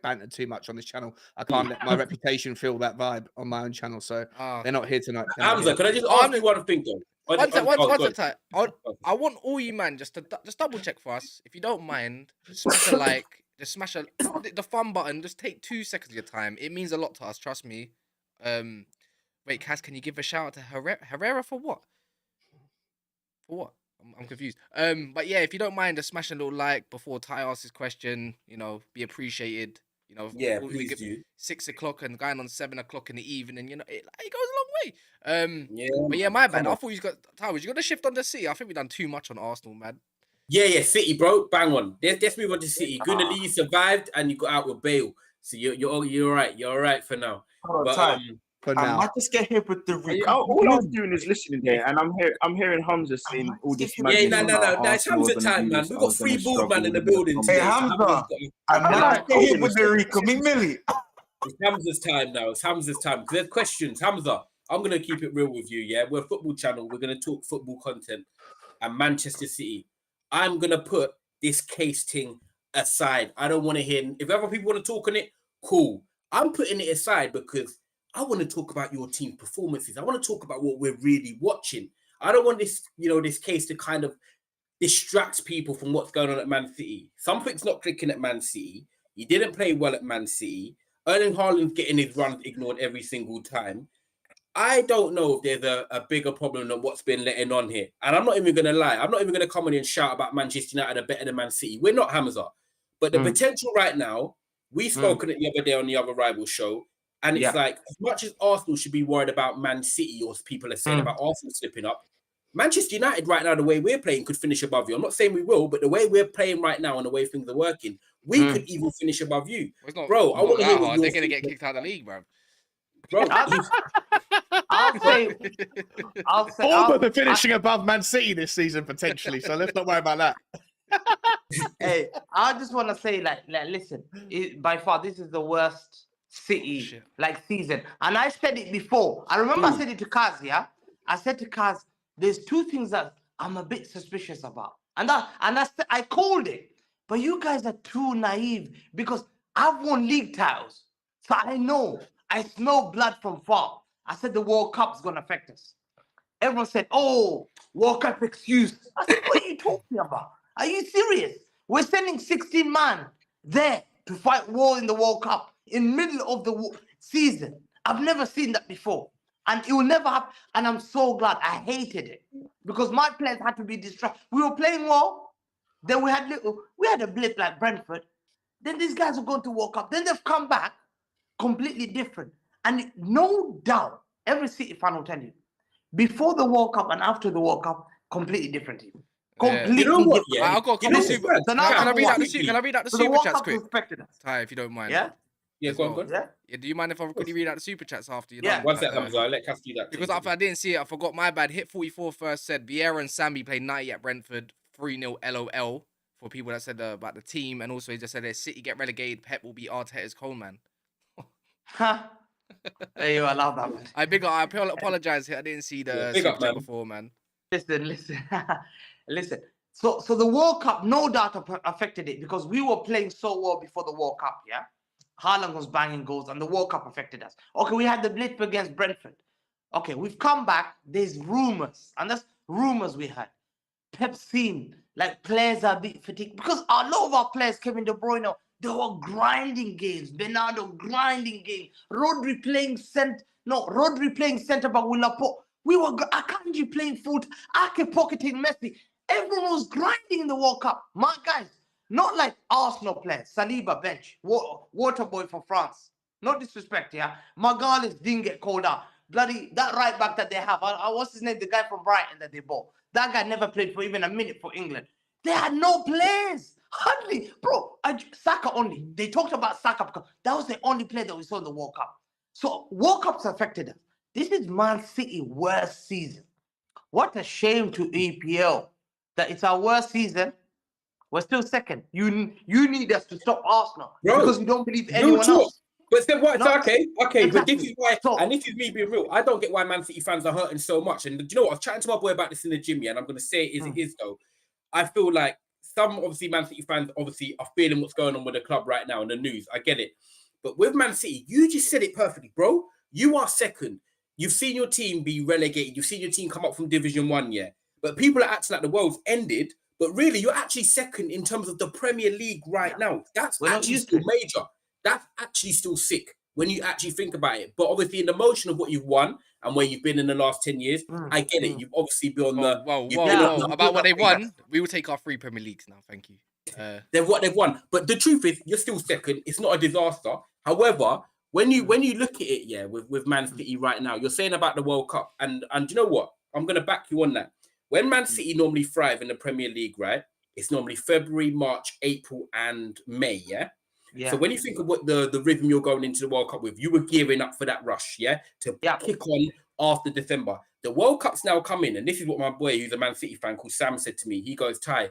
bantered too much on this channel. I can't let my reputation feel that vibe on my own channel, so they're not here tonight.
Hamza, can I just ask you one thing though?
One sec. I want all you man just double check for us, if you don't mind. Smash a like, just smash the fun button. Just take 2 seconds of your time. It means a lot to us. Trust me. Wait, Kaz, can you give a shout out to Herrera for what? For what? I'm confused. But yeah, if you don't mind, just smash a little like before Ty asks his question. You know, be appreciated. You know,
yeah, please do.
6 o'clock and going on 7 o'clock in the evening. You know, it goes a long way. But yeah, my bad. I thought you got Towers. You got to shift on the City. I think we've done too much on Arsenal, man.
Yeah, City, bro, bang on. Let's move on to City. Gooner Lee survived, and you got out with Bale, so you're all right. You're all right for now.
I might just get here with the
all I'm doing is listening there, and I'm hearing Hamza saying all this.
No. It's Hamza time, man. We've got 3 bald man in the building.
Hey, Hamza, I might get here with the Rico Millie.
It's Hamza's time now. It's Hamza's time. There's questions. Hamza, I'm going to keep it real with you, yeah? We're a football channel. We're going to talk football content. And Manchester City, I'm going to put this case thing aside. I don't want to hear... If other people want to talk on it, cool. I'm putting it aside because I want to talk about your team performances. I want to talk about what we're really watching. I don't want this, this case to kind of distract people from what's going on at Man City. Something's not clicking at Man City. He didn't play well at Man City. Erling Haaland's getting his runs ignored every single time. I don't know if there's a bigger problem than what's been letting on here. And I'm not even going to lie. I'm not even going to come on and shout about Manchester United are better than Man City. We're not, Hamza. But the potential right now, we spoke it the other day on the other rival show. And it's like, as much as Arsenal should be worried about Man City, or people are saying about Arsenal slipping up, Manchester United right now, the way we're playing, could finish above you. I'm not saying we will, but the way we're playing right now and the way things are working, we could even finish above you.
Bro, I want to hear what they're going to get kicked out of the league, bro.
Bro,
I'll say,
Bournemouth are finishing above Man City this season potentially, so let's not worry about that.
hey, I just want to say, listen, by far this is the worst City season, and I said it before. I remember I said it to Kaz. Yeah, I said to Kaz, there's two things that I'm a bit suspicious about, and I called it, but you guys are too naive because I've won league titles, so I know. I smell blood from far. I said the World Cup is going to affect us. Everyone said, oh, World Cup excuse. I said, what are you talking about? Are you serious? We're sending 16 man there to fight war in the World Cup in middle of the season. I've never seen that before. And it will never happen. And I'm so glad. I hated it because my players had to be distracted. We were playing well. Then we had a blip like Brentford. Then these guys are going to World Cup. Then they've come back. Completely different. And no doubt, every City fan will tell you, before the World Cup and after the World Cup, completely different team. Completely
you know what?
different.
Yeah,
I've got a couple of super. Can I read out the super chats quick? Ty, if you don't mind.
Yeah, go on.
Yeah, do you mind if I quickly read out the super chats after you?
Yeah.
One second, Hamza. I'll let Cass do that.
Because I didn't see it, I forgot. My bad. Hit 44 first said Vieira and Sammy played 90 at Brentford, 3-0 LOL for people that said about the team, and also he just said that City get relegated, Pep will be Arteta's Coleman.
Huh? Hey, you allow that, man.
I apologize. I didn't see the super chat before, man.
Listen. So the World Cup, no doubt affected it because we were playing so well before the World Cup, yeah? Haaland was banging goals and the World Cup affected us. Okay, we had the blip against Brentford. Okay, we've come back. There's rumors, and that's rumors we had. Pep seen, players are a bit fatigued because a lot of our players, Kevin De Bruyne, they were grinding games. Bernardo grinding games. Rodri playing centre back with Laporte. We were Akanji playing foot. Ake pocketing Messi. Everyone was grinding in the World Cup. My guys, not like Arsenal players. Saliba bench. Water boy for France. No disrespect, yeah. Magalhaes didn't get called out. Bloody that right back that they have. What's his name? The guy from Brighton that they bought. That guy never played for even a minute for England. They had no players. Hardly, bro. Saka only. They talked about Saka because that was the only player that we saw in the World Cup. So World Cups affected us. This is Man City worst season. What a shame to EPL that it's our worst season. We're still second. You need us to stop Arsenal because you don't believe anyone else.
But then what? Okay. Exactly. But this is why, and this is me being real. I don't get why Man City fans are hurting so much. And do you know what? I was chatting to my boy about this in the gym, and I'm going to say it is though. I feel like some obviously Man City fans obviously are feeling what's going on with the club right now in the news. I get it. But with Man City, you just said it perfectly, bro. You are second. You've seen your team be relegated. You've seen your team come up from Division 1, yeah. But people are acting like the world's ended. But really, you're actually second in terms of the Premier League right now. That's actually still major. That's actually still sick when you actually think about it. But obviously, in the motion of what you've won and where you've been in the last 10 years, I get it. You've obviously been on the...
Whoa. About what they won, we will take our 3 Premier Leagues now. Thank you.
They've won. But the truth is, you're still second. It's not a disaster. However, when you look at it, yeah, with Man City right now, you're saying about the World Cup. And you know what? I'm going to back you on that. When Man City normally thrive in the Premier League, right, it's normally February, March, April, and May, yeah? So when you think of what the rhythm you're going into the World Cup with, you were gearing up for that rush, to kick on after December. The World Cup's now coming, and this is what my boy, who's a Man City fan called Sam, said to me. He goes, Ty,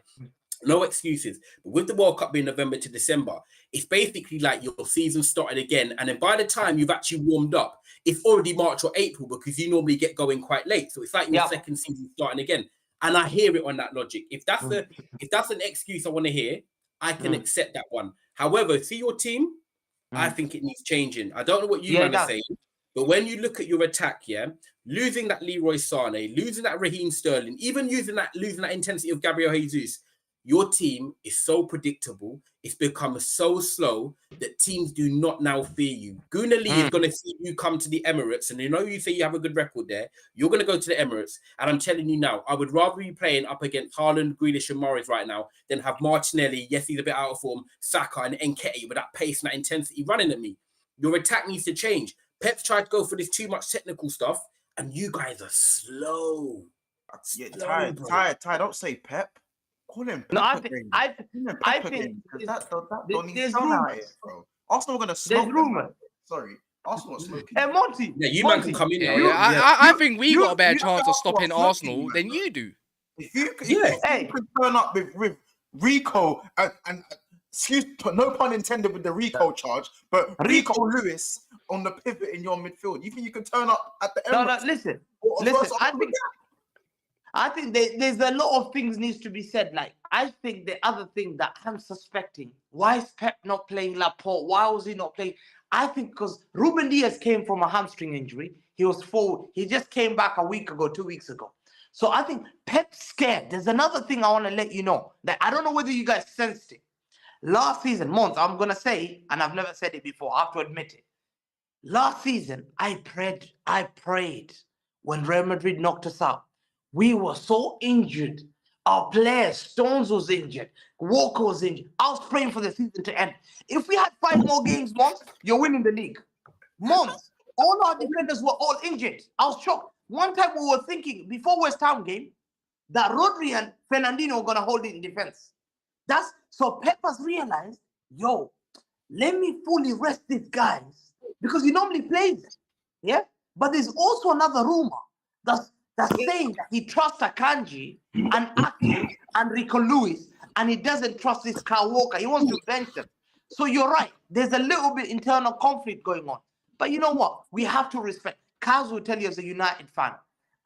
no excuses. But with the World Cup being November to December, it's basically like your season started again. And then by the time you've actually warmed up, it's already March or April because you normally get going quite late. So it's like your second season starting again. And I hear it on that logic. If that's an excuse I want to hear, I can accept that one. However, see your team, I think it needs changing. I don't know what you man are saying, but when you look at your attack, losing that Leroy Sané, losing that Raheem Sterling, even losing that intensity of Gabriel Jesus, your team is so predictable. It's become so slow that teams do not now fear you. Gooner Lee is going to see you come to the Emirates, and you say you have a good record there. You're going to go to the Emirates, and I'm telling you now, I would rather be playing up against Haaland, Grealish, and Morris right now than have Martinelli, yes, he's a bit out of form, Saka, and Nketiah with that pace and that intensity running at me. Your attack needs to change. Pep's tried to go for this too much technical stuff, and you guys are slow.
Yeah, Ty, don't say Pep. Call him Pep.
No, I think
there's room out here, bro. Arsenal are gonna smoke them. Sorry, Arsenal are smoking.
Hey, Monty.
Yeah, you man can come in.
I think we got a better chance of stopping Arsenal than you do.
If you could turn up with Rico and excuse, no pun intended with the Rico charge, but Rico Lewis on the pivot in your midfield, you think you can turn up at the Emirates?
No, listen. I think there's a lot of things needs to be said. Like, I think the other thing that I'm suspecting, why is Pep not playing Laporte? Why was he not playing? I think because Ruben Diaz came from a hamstring injury. He was forward. He just came back a week ago, 2 weeks ago. So I think Pep's scared. There's another thing I want to let you know that I don't know whether you guys sensed it. Last season, Monts, I'm going to say, and I've never said it before, I have to admit it. Last season, I prayed when Real Madrid knocked us out. We were so injured. Our players, Stones was injured. Walker was injured. I was praying for the season to end. If we had 5 more games, Monts, you're winning the league. Monts, all our defenders were all injured. I was shocked. One time we were thinking, before West Ham game, that Rodri and Fernandinho were going to hold it in defense. So Pep has realized, let me fully rest these guys because he normally plays. Yeah? But there's also another rumor that's saying that he trusts Akanji and Ake and Rico Lewis, and he doesn't trust this Kyle Walker. He wants to bench them. So you're right. There's a little bit internal conflict going on. But you know what? We have to respect. Kaz will tell you as a United fan,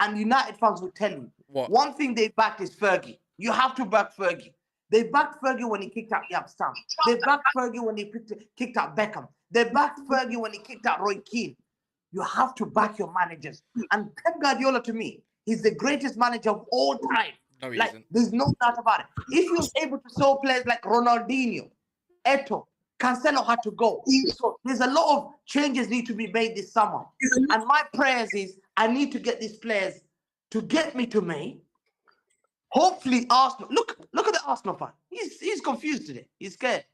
and United fans will tell you, one thing they backed is Fergie. You have to back Fergie. They backed Fergie when he kicked out Yap Stam. They backed Fergie when he kicked out Beckham. They backed Fergie when he kicked out Roy Keane. You have to back your managers. And Pep Guardiola, to me, he's the greatest manager of all time.
No, he isn't.
There's no doubt about it. If he was able to sell players like Ronaldinho, Eto'o, Cancelo had to go. So there's a lot of changes need to be made this summer. And my prayers is I need to get these players to get me to May. Hopefully Arsenal. Look at the Arsenal fan. He's confused today. He's scared.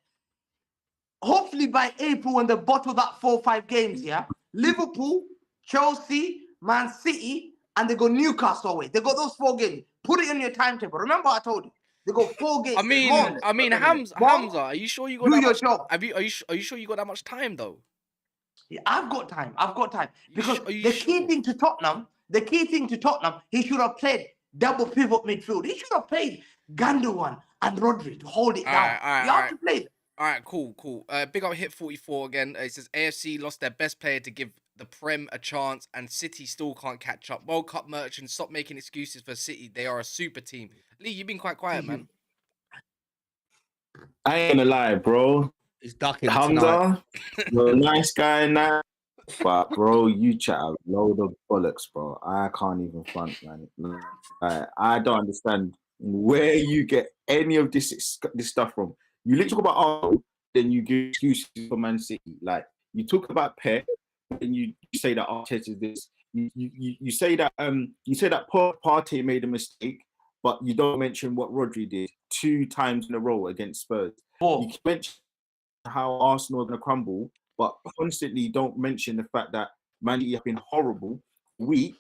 Hopefully by April when they bottle that 4 or 5 games, Liverpool, Chelsea, Man City, and they go Newcastle away. They got those 4 games. Put it in your timetable. Remember I told you. They got 4 games.
I mean, Hamza, are you sure you got
do
that
your
much?
job.
Are you sure you got that much time though?
Yeah, I've got time. Because
the
key thing to Tottenham, he should have played double pivot midfield. He should have played Gundogan and Rodri to hold it down. You have to play them.
All right, cool. Big up Hit 44 again. It says AFC lost their best player to give the Prem a chance, and City still can't catch up. World Cup merchants, stop making excuses for City. They are a super team. Lee, you've been quite quiet, man.
I ain't gonna lie, bro.
He's ducking
Hamza, you're a nice guy now, but bro, you chat a load of bollocks, bro. I can't even front, man. I don't understand where you get any of this stuff from. You literally talk about Arsenal, then you give excuses for Man City. Like you talk about Pep, and you say that Arteta is this. You say that Partey made a mistake, but you don't mention what Rodri did 2 times in a row against Spurs. You mention how Arsenal are going to crumble, but constantly don't mention the fact that Man City have been horrible, weak,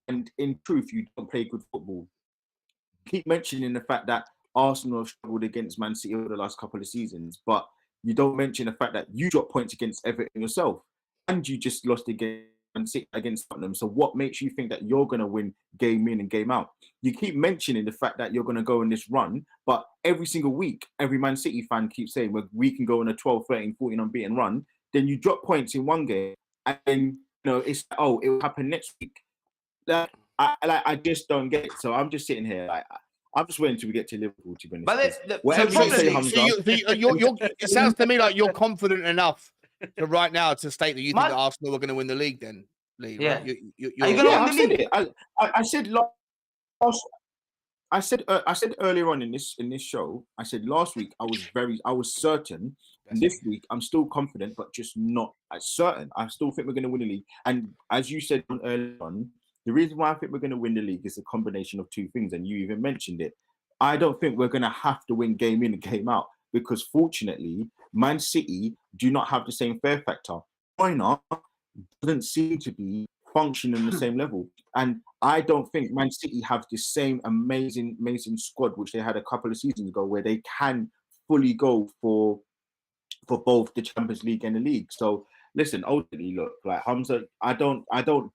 and in truth, you don't play good football. Keep mentioning the fact that Arsenal have struggled against Man City over the last couple of seasons, but you don't mention the fact that you dropped points against Everton yourself, and you just lost against Tottenham. So what makes you think that you're going to win game in and game out? You keep mentioning the fact that you're going to go in this run, but every single week, every Man City fan keeps saying, well, we can go on a 12, 13, 14 unbeaten run. Then you drop points in one game, and it's it will happen next week. I just don't get it. So I'm just sitting here I'm just waiting until we get to Liverpool, to be honest.
But
it sounds to me like you're confident enough to right now to state that you think that Arsenal are going to win the league. Then, Lee,
yeah,
right?
Are you going to win the league?
I said I said earlier on in this show, I said last week I was certain, and this week I'm still confident, but just not as certain. I still think we're going to win the league. And as you said earlier on, the reason why I think we're going to win the league is a combination of two things, and you even mentioned it. I don't think we're going to have to win game in and game out because fortunately, Man City do not have the same fear factor. Why not? Doesn't seem to be functioning on the same level. And I don't think Man City have the same amazing squad which they had a couple of seasons ago, where they can fully go for both the Champions League and the league. So listen, ultimately, look, like Hamza, I don't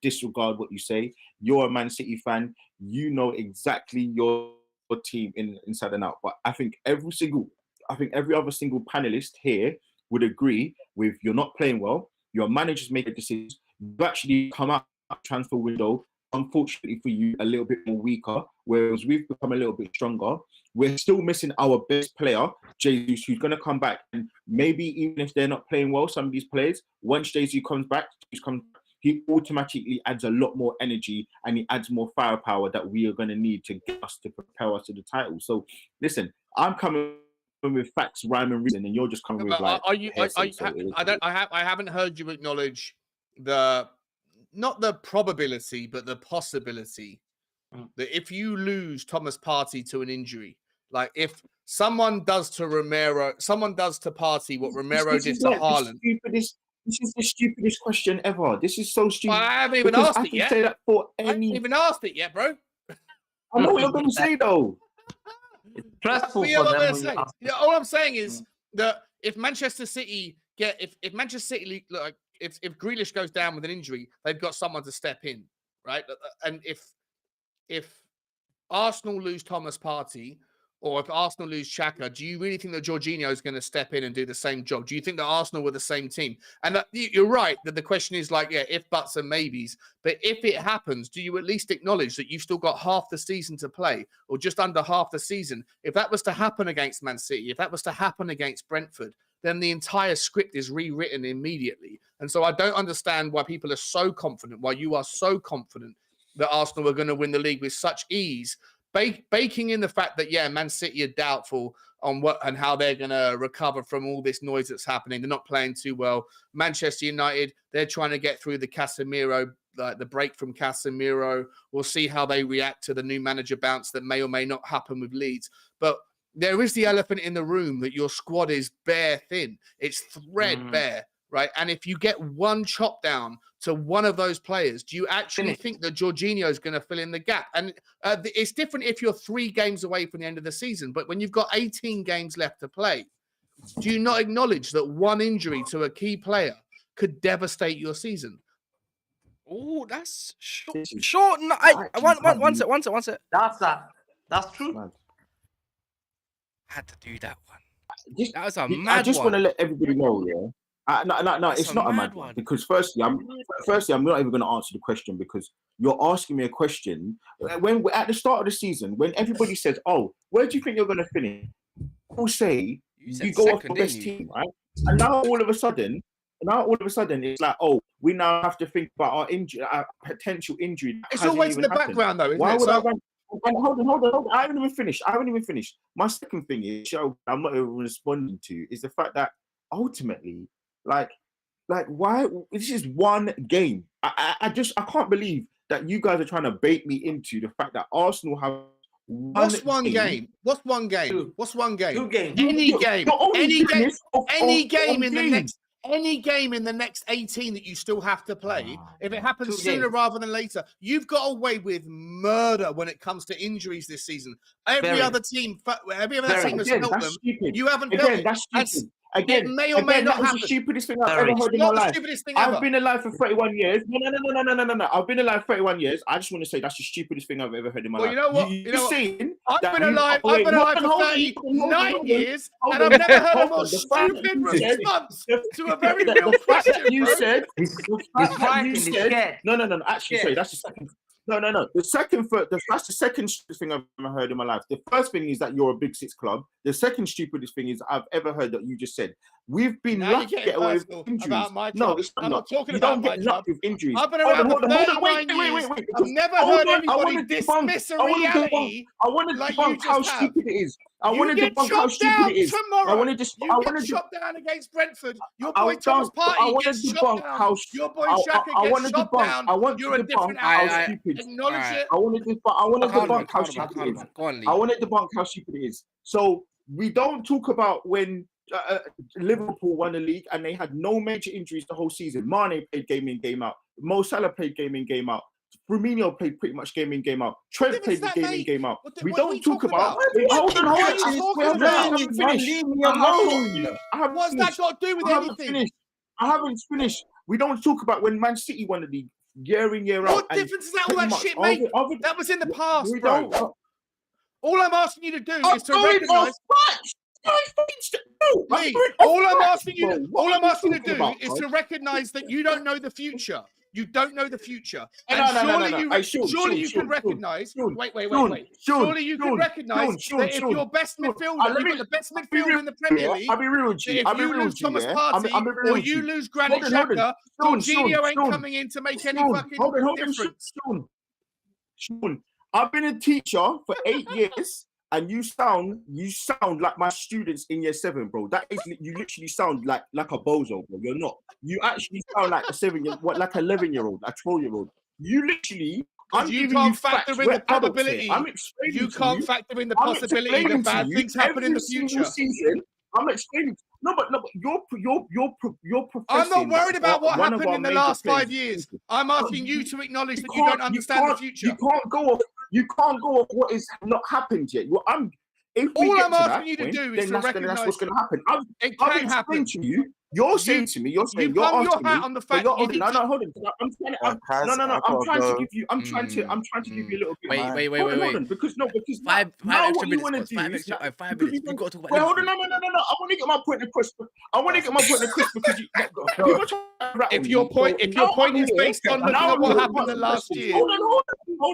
disregard what you say. You're a Man City fan. You know exactly your team inside and out. But I think every other single panelist here would agree with you're not playing well. Your managers make a decision. You actually come out transfer window, unfortunately for you, a little bit more weaker, whereas we've become a little bit stronger. We're still missing our best player, Jesus, who's going to come back. And maybe even if they're not playing well, some of these players, once Jesus comes back, he automatically adds a lot more energy and he adds more firepower that we are going to need to get us to propel us to the title. So listen, I'm coming with facts, rhyme and reason, and you're just coming with like.
I haven't heard you acknowledge not the probability, but the possibility that if you lose Thomas Partey to an injury, like if someone does to Romero, someone does to Partey what Romero did to Haaland.
This is the stupidest question ever. This is so stupid.
I haven't even asked it yet.
Say that for
I haven't even asked it yet, bro.
I know what you're going to say, though.
It's stressful for them.
All I'm saying is that if Manchester City if Manchester City, like if Grealish goes down with an injury, they've got someone to step in, right? And if Arsenal lose Thomas Partey, or if Arsenal lose Xhaka, do you really think that Jorginho is going to step in and do the same job? Do you think that Arsenal were the same team? And you're right that the question is like, yeah, if, buts, and maybes. But if it happens, do you at least acknowledge that you've still got half the season to play, or just under half the season? If that was to happen against Man City, if that was to happen against Brentford, then the entire script is rewritten immediately. And so I don't understand why people are so confident, why you are so confident that Arsenal are going to win the league with such ease, baking in the fact that, yeah, Man City are doubtful on what and how they're going to recover from all this noise that's happening. They're not playing too well. Manchester United, they're trying to get through the Casemiro, the break from Casemiro. We'll see how they react to the new manager bounce that may or may not happen with Leeds. But there is the elephant in the room that your squad is bare thin. It's threadbare, right? And if you get one chop down to one of those players, do you actually think that Jorginho is going to fill in the gap? And it's different if you're 3 games away from the end of the season, but when you've got 18 games left to play, do you not acknowledge that one injury to a key player could devastate your season?
Oh, that's short. No, one sec.
That's true.
Man.
I had to do that one. That was a mad one.
I just want to let everybody know, yeah. No, it's not a mad one. Because firstly, I'm not even going to answer the question because you're asking me a question when we're at the start of the season, when everybody says, "Oh, where do you think you're going to finish?" People say you go off the best team, right? And now all of a sudden, it's like, "Oh, we now have to think about our injury, our potential injury."
It's always in the background, though.
Why would I run? And hold on. I haven't even finished. My second thing is, show I'm not even responding to, is the fact that ultimately, like why this is one game. I can't believe that you guys are trying to bait me into the fact that Arsenal have
What's one game? What's one game?
Two.
What's one game?
2 games.
Any game in the next 18 that you still have to play, if it happens
2
sooner
games.
rather than later, you've got away with murder when it comes to injuries this season. Every other team has felt them. You haven't felt it.
That's stupid. Again,
it may or may not happen.
That's the stupidest thing I've ever heard in my life. I've been alive for 31 years. No. I've been alive 31 years. I just want to say that's the stupidest thing I've ever heard in my life.
You know what? I've been alive for 39 years, and I've never heard a more stupid response to a very real question.
You said. No. Actually, sorry, that's the second. No. That's the second stupidest thing I've ever heard in my life. The first thing is that you're a Big Six club. The second stupidest thing is I've ever heard that you just said. We've been
Now you're
lucky to
getting
get away with
personal
injuries.
about my
No,
club.
it's
I'm not talking
you
about
don't
my
get
club.
lucky with injuries.
I've been
Hold
around
on,
for
hold on, hold on.
39
Wait.
years. I've
because-
never
hold
heard
on, I
anybody
wanna debunk-
dismiss a
I wanna debunk-
reality
I want to
like you
debunk how
just have.
stupid it is. I
You
want to
get
debunk how
chopped
stupid
down
it is.
tomorrow.
I want to just.
You
I
get
want to.
chopped down against Brentford. Your
I
boy Thomas
don't. I
Partey
want to
gets chopped
debunk
down.
how.
Your boy
I
Shaka
want
gets
to
chopped
debunk.
down.
I want
You're
to
a different
debunk how
outfit.
stupid.
Acknowledge
Alright.
it.
I want to debunk how
Calm
stupid it is.
down. Go on, Lee.
I want to debunk how stupid it is. So we don't talk about when Liverpool won the league and they had no major injuries the whole season. Mane played game in, game out. Mo Salah played game in, game out. Firmino played pretty much game in, game out. Trent played
difference
game
is that,
in,
mate?
game out. We
What are we
don't talk
talking
about.
about?
Wait, hold on.
What are you talking
Hold on,
about?
I haven't finished.
Leave me
I haven't
alone.
finished. I haven't
What's that
finished.
got to do with
I haven't
anything?
finished. I haven't finished. We don't talk about when Man City won the league year in, year out.
What
and
difference is that? All
pretty
that
much
shit, mate.
other-
That was in the past,
we
bro.
don't.
All I'm asking you to do
I'm
is to
going
recognize.
off facts. No, I'm
Lee,
going
all
off
I'm
facts,
asking you,
bro.
to,
What
all
are
I'm
you
asking to
talking
do
about,
is
bro?
to recognize that you don't know the future. You don't know the future,
No,
and
no, no,
surely
no.
you,
Hey, Sean,
surely you
Sean,
can recognize.
Sean,
Wait.
Sean,
Surely you can
Sean,
recognize
Sean,
that if
Sean,
your best
Sean.
midfielder,
Let
you've
me-
got the best
I'll be
midfielder
real
in the Premier
yeah?
League.
I'll be real with
That
you.
if
I'll be
you
real
lose
with you,
Thomas
yeah?
Partey
I'll be real
or
with
you
you.
lose Granit
Hold on.
Xhaka, Jorginho ain't coming in to make any fucking difference.
Sean, I've been a teacher for 8 years, and you sound like my students in year 7, bro. That is, you literally sound like a bozo, bro. You're not. You actually sound like a like 11-year-old, a 12-year-old. You literally. I'm
You
giving
can't
you facts.
factor in
We're
the
adults here.
probability.
I'm explaining
You
to
can't
you.
factor in the
I'm
possibility
explaining
that
to
bad
you
things happen in
every
the
single
future.
season. I'm explaining. No, but you're professing.
I'm not worried about what
one of
happened
our
in the
major
last
players
5 years. I'm asking you to acknowledge that you don't understand the future.
You can't go off. You can't go off what is not happened yet. If we
All
get
I'm
to
asking
that
you to
point,
do is
then
to
that's what's going to happen.
It
I've
can happen.
explained to you. You're saying to me. You're saying.
You've
You're
hung your
asking
hat
me.
on the
But
fact
you're
that you
no,
didn't.
hold on. I'm trying to.
Kaz,
No.
I
I'm
gotta
trying to
go.
give you. I'm trying to give you a little bit.
Wait.
Hold on, because
Five
now
extra
what you
minutes,
want to
boss.
do
Five
is
extra.
now,
5
because
minutes.
you
We
don't-
got to talk about
Wait, hold on,
Liverpool.
no. I want to get my point across. Because you. People are trying to rattle
If your
me.
point,
So
if your
now
point
I'm
is
here,
based on looking
now
at
I'm
what
here
happened
to
the
answer
last
questions.
year,
Hold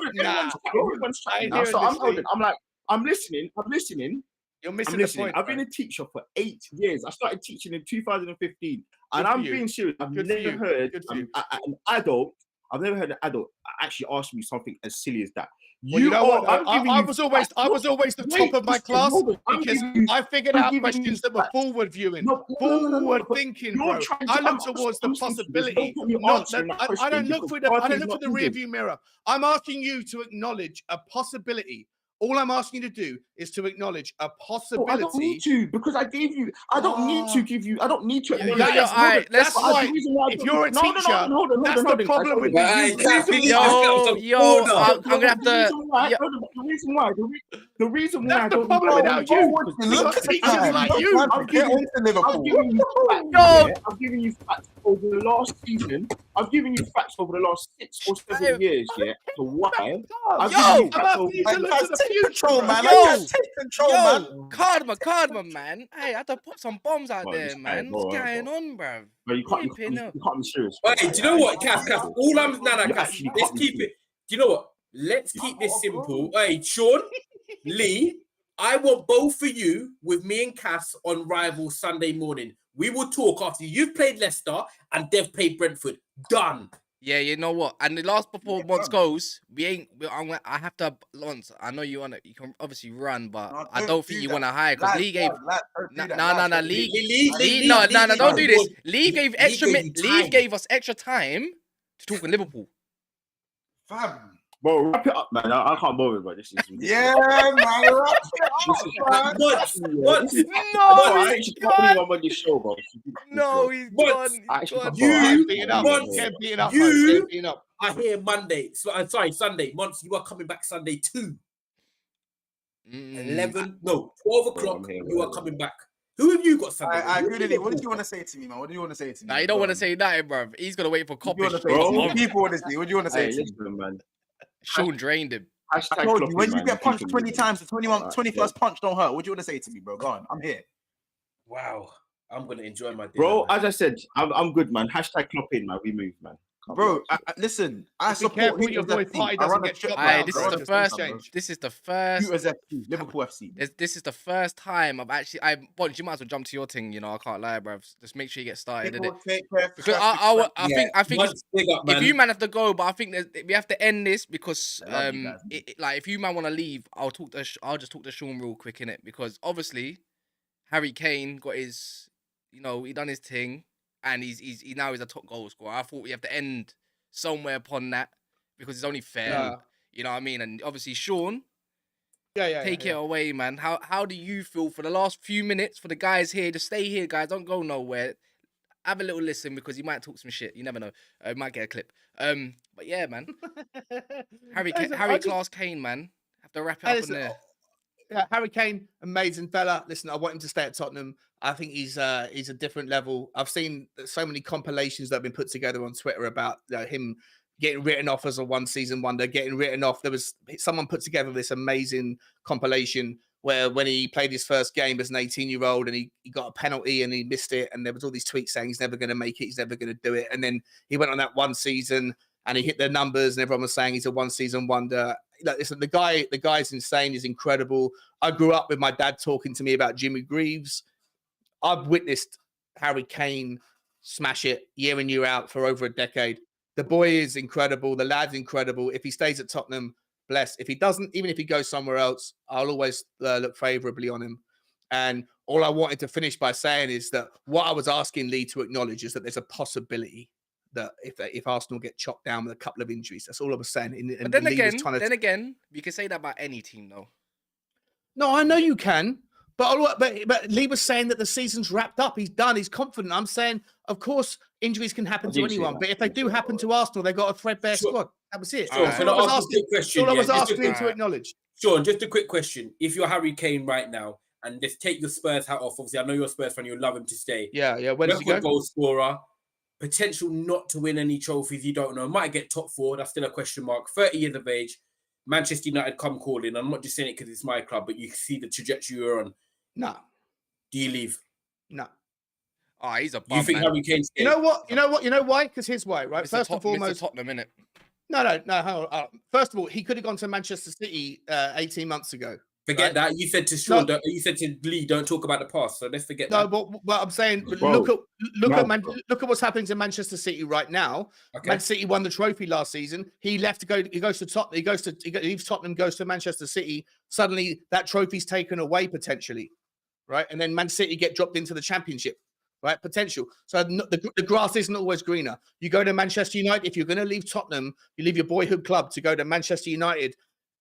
on.
Nah,
Everyone's
I
chatting
ain't
now.
hearing
So
this,
I'm holding.
Lee.
I'm like, I'm listening.
You're missing the point.
I've
bro.
been a teacher for 8 years. I started teaching in 2015, and
Good for
I'm
you.
being serious. I've
Good for
never
you.
heard
Good for you.
an adult. I've never heard an adult actually ask me something as silly as that.
Well, you know what?
I'm giving
I
you
was always the top of my class because I figured out questions that were forward viewing, forward thinking, bro. I look towards the possibility, not that I don't look through the rear view mirror. I'm asking you to acknowledge a possibility. All I'm asking you to do is to acknowledge a possibility.
I don't need to because I gave you. I don't need to give you. I don't need to.
All right,
That's why. If you're a teacher, that's the problem with you.
Yo, I'm gonna have to.
The reason why
That's
I
the
don't
problem without you.
Look
Because
at the
teachers
time.
like
Look,
you.
man,
I'm
get
giving
into Liverpool.
I'm giving you facts.
Yo.
I'm giving you facts over the last season. I've given you facts over the last 6 or 7 years. Yeah. So why? I'm giving you
I'm
facts
asking
over.
you to look to the
Take
future.
control,
bro.
man.
Yo.
Take control, man.
Cardamom, man. Hey, I had to put some bombs out
Bro,
there,
this
man.
guy,
What's
bro,
going on, bro?
Bro, you can't be serious.
Hey, do you know what, Cass? All I'm
You
Cass,
actually
let's
can't be
keep
serious.
it. Do you know what? Let's keep this simple. Hey, Sean, Lee, I want both of you with me and Cass on Rival Sunday morning. We will talk after you've played Leicester and they've played Brentford. Done.
Yeah, you know what? And the last before Monts goes, I have to. Lons, I know you wanna. You can obviously run, but
No,
I
don't
don't
do
think you
that.
wanna hire because
Lad,
Lee gave.
lad, don't do that.
No,
Lad, don't do
Lee.
Lee,
No,
Lee,
don't do this.
Lee
Lee gave extra.
gave you
Lee
time.
gave us extra time to talk in Liverpool.
Fam.
Bro, wrap it up, man. I can't bother, bro. This is ridiculous.
Yeah, man. Wrap it
This
up,
is-
man.
What?
I ain't just telling you I'm on this show, bro.
No, he's
Monts,
gone.
I
He's
actually
gone.
can't
You-
bother.
Beaten up.
Monts,
Get beaten up.
you-
man. Get beaten up.
I hear Monday. Sorry, Sunday. Months, you are coming back Sunday too. 12 o'clock,
I'm here,
you are
bro.
coming back. Who have you got Sunday?
Gooner Lee, what did you want to say to me, man? What do you want to say to me?
Nah, you don't want to say that, bro. He's gonna wait for
What do you
Copish.
want to say to
Bro.
me? People, honestly, what do you want to say
Hey,
to me?
listen, man.
Sean drained him.
I
Hashtag
told you,
Kloppy,
when you
man.
get punched
Keep
20
it
times, the 21st
Alright,
punch don't hurt. What do you want to say to me, bro? Go on, I'm here.
Wow, I'm gonna enjoy my day.
Bro, as I said, I'm good, man. Hashtag Klopp in, man. We move, man.
Bro, listen, I
Just be
support
careful your
Hooters
boy
FC.
Party
I
doesn't
run a
get
shit
chopped
now,
Aye,
down,
this
bro.
is
bro.
the
Just
first.
exchange.
This is the first.
Hooters FC, Liverpool FC.
This is the first time I've actually. Bonds, you might as well jump to your thing. You know, I can't lie, bruv. Just make sure you get started, innit?
People take care.
Because I think
Once big up, man.
if you man have to go, but I think we have to end this because
I love you guys, man.
like if you man want to leave, I'll just talk to Sean real quick in it because obviously Harry Kane got his, you know, he done his thing and he now is a top goal scorer. I thought we have to end somewhere upon that because it's only fair.
Yeah.
You know what I mean? And obviously Sean,
Yeah.
take it away, man. How do you feel for the last few minutes for the guys here? Just stay here, guys. Don't go nowhere. Have a little listen because you might talk some shit. You never know. Might get a clip. But yeah, man. Harry Class Kane, man. Have to wrap it up in there.
Harry Kane, amazing fella. Listen, I want him to stay at Tottenham. I think he's a different level. I've seen so many compilations that have been put together on Twitter about him getting written off as a one-season wonder, getting written off. There was someone put together this amazing compilation where when he played his first game as an 18-year-old and he got a penalty and he missed it, and there was all these tweets saying he's never going to make it, he's never going to do it. And then he went on that one season and he hit their numbers and everyone was saying he's a one-season wonder. Like, listen, the guy's insane. He's incredible. I grew up with my dad talking to me about Jimmy Greaves. I've witnessed Harry Kane smash it year in, year out for over a decade. The boy is incredible. The lad's incredible. If he stays at Tottenham, bless. If he doesn't, even if he goes somewhere else, I'll always look favourably on him. And all I wanted to finish by saying is that what I was asking Lee to acknowledge is that there's a possibility that if Arsenal get chopped down with a couple of injuries, that's all I was saying.
But then again, you can say that about any team, though.
No, I know you can. But Lee was saying that the season's wrapped up. He's done. He's confident. I'm saying, of course, injuries can happen to anyone. But if they do happen to Arsenal, they got a threadbare squad. That was it.
Sure,
That's all I was asking him to acknowledge.
Sean, just a quick question. If you're Harry Kane right now, and just take your Spurs hat off, obviously, I know you're a Spurs fan, you'll love him to stay.
Yeah. Where does he go?
Goal scorer, potential not to win any trophies, you don't know. Might get top 4, that's still a question mark. 30 years of age, Manchester United come calling. I'm not just saying it because it's my club, but you can see the trajectory you're on.
No.
Do you leave?
No.
Oh, he's a bum,
You think
man.
Harry Kane's
You know what? You know why? Because here's why, right? First and foremost,
Tottenham, innit?
No. Hang on. First of all, he could have gone to Manchester City 18 months ago.
Forget that. You said to Sean, you said to Lee, don't talk about the past. So let's forget that.
No, but I'm saying, look at what's happening to Manchester City right now.
Okay.
Man City won the trophy last season. He left to go. He goes to Tottenham. He leaves Tottenham, goes to Manchester City. Suddenly, that trophy's taken away potentially, right? And then Man City get dropped into the Championship, right? Potential. So the grass isn't always greener. You go to Manchester United. If you're going to leave Tottenham, you leave your boyhood club to go to Manchester United.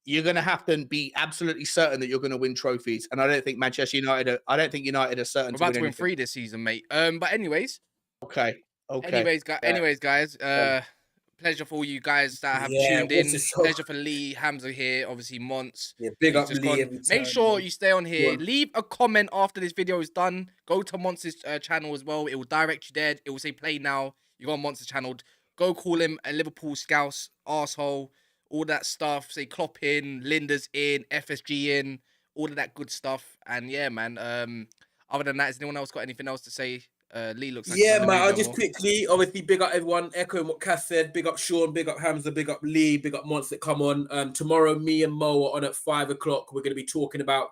You're going to have to be absolutely certain that you're going to win trophies. And I don't think Manchester United, United are certain
We're about
to
win 3 this season, mate. But anyways.
Okay.
Anyways, guys. Pleasure for all you guys that have tuned in. Pleasure for Lee, Hamza here, obviously Monts.
Yeah, big up Lee every time.
Make sure you stay on here. Leave a comment after this video is done. Go to Monts' channel as well. It will direct you there. It will say play now. You go on Monts' channel. Go call him a Liverpool scouse, arsehole. All that stuff, say Klopp in, Linda's in, FSG in, all of that good stuff. And yeah, man. Other than that, has anyone else got anything else to say? Lee looks like
man. I'll just quickly, obviously, big up everyone, echoing what Cass said. Big up Sean, big up Hamza, big up Lee, big up Monts that come on. Tomorrow, me and Mo are on at 5 o'clock. We're going to be talking about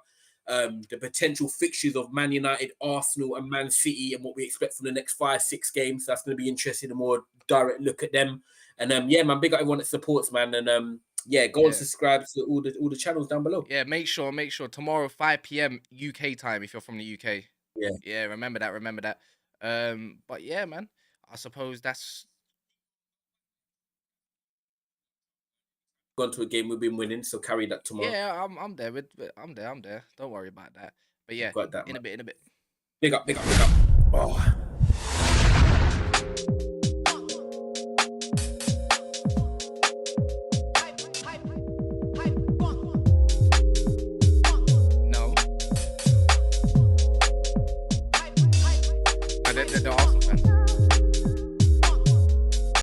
the potential fixtures of Man United, Arsenal, and Man City, and what we expect from the next 5-6 games. That's going to be interesting. A more direct look at them. And yeah, man, big up everyone that supports, man. And go and subscribe to all the channels down below.
Yeah, make sure tomorrow 5 p.m. UK time if you're from the UK. Yeah, remember that. But yeah, man, I suppose that's
gone to a game we've been winning, so carry that tomorrow.
Yeah, I'm there. I'm there. Don't worry about that. But yeah,
Got that,
in a bit.
Big up. Oh.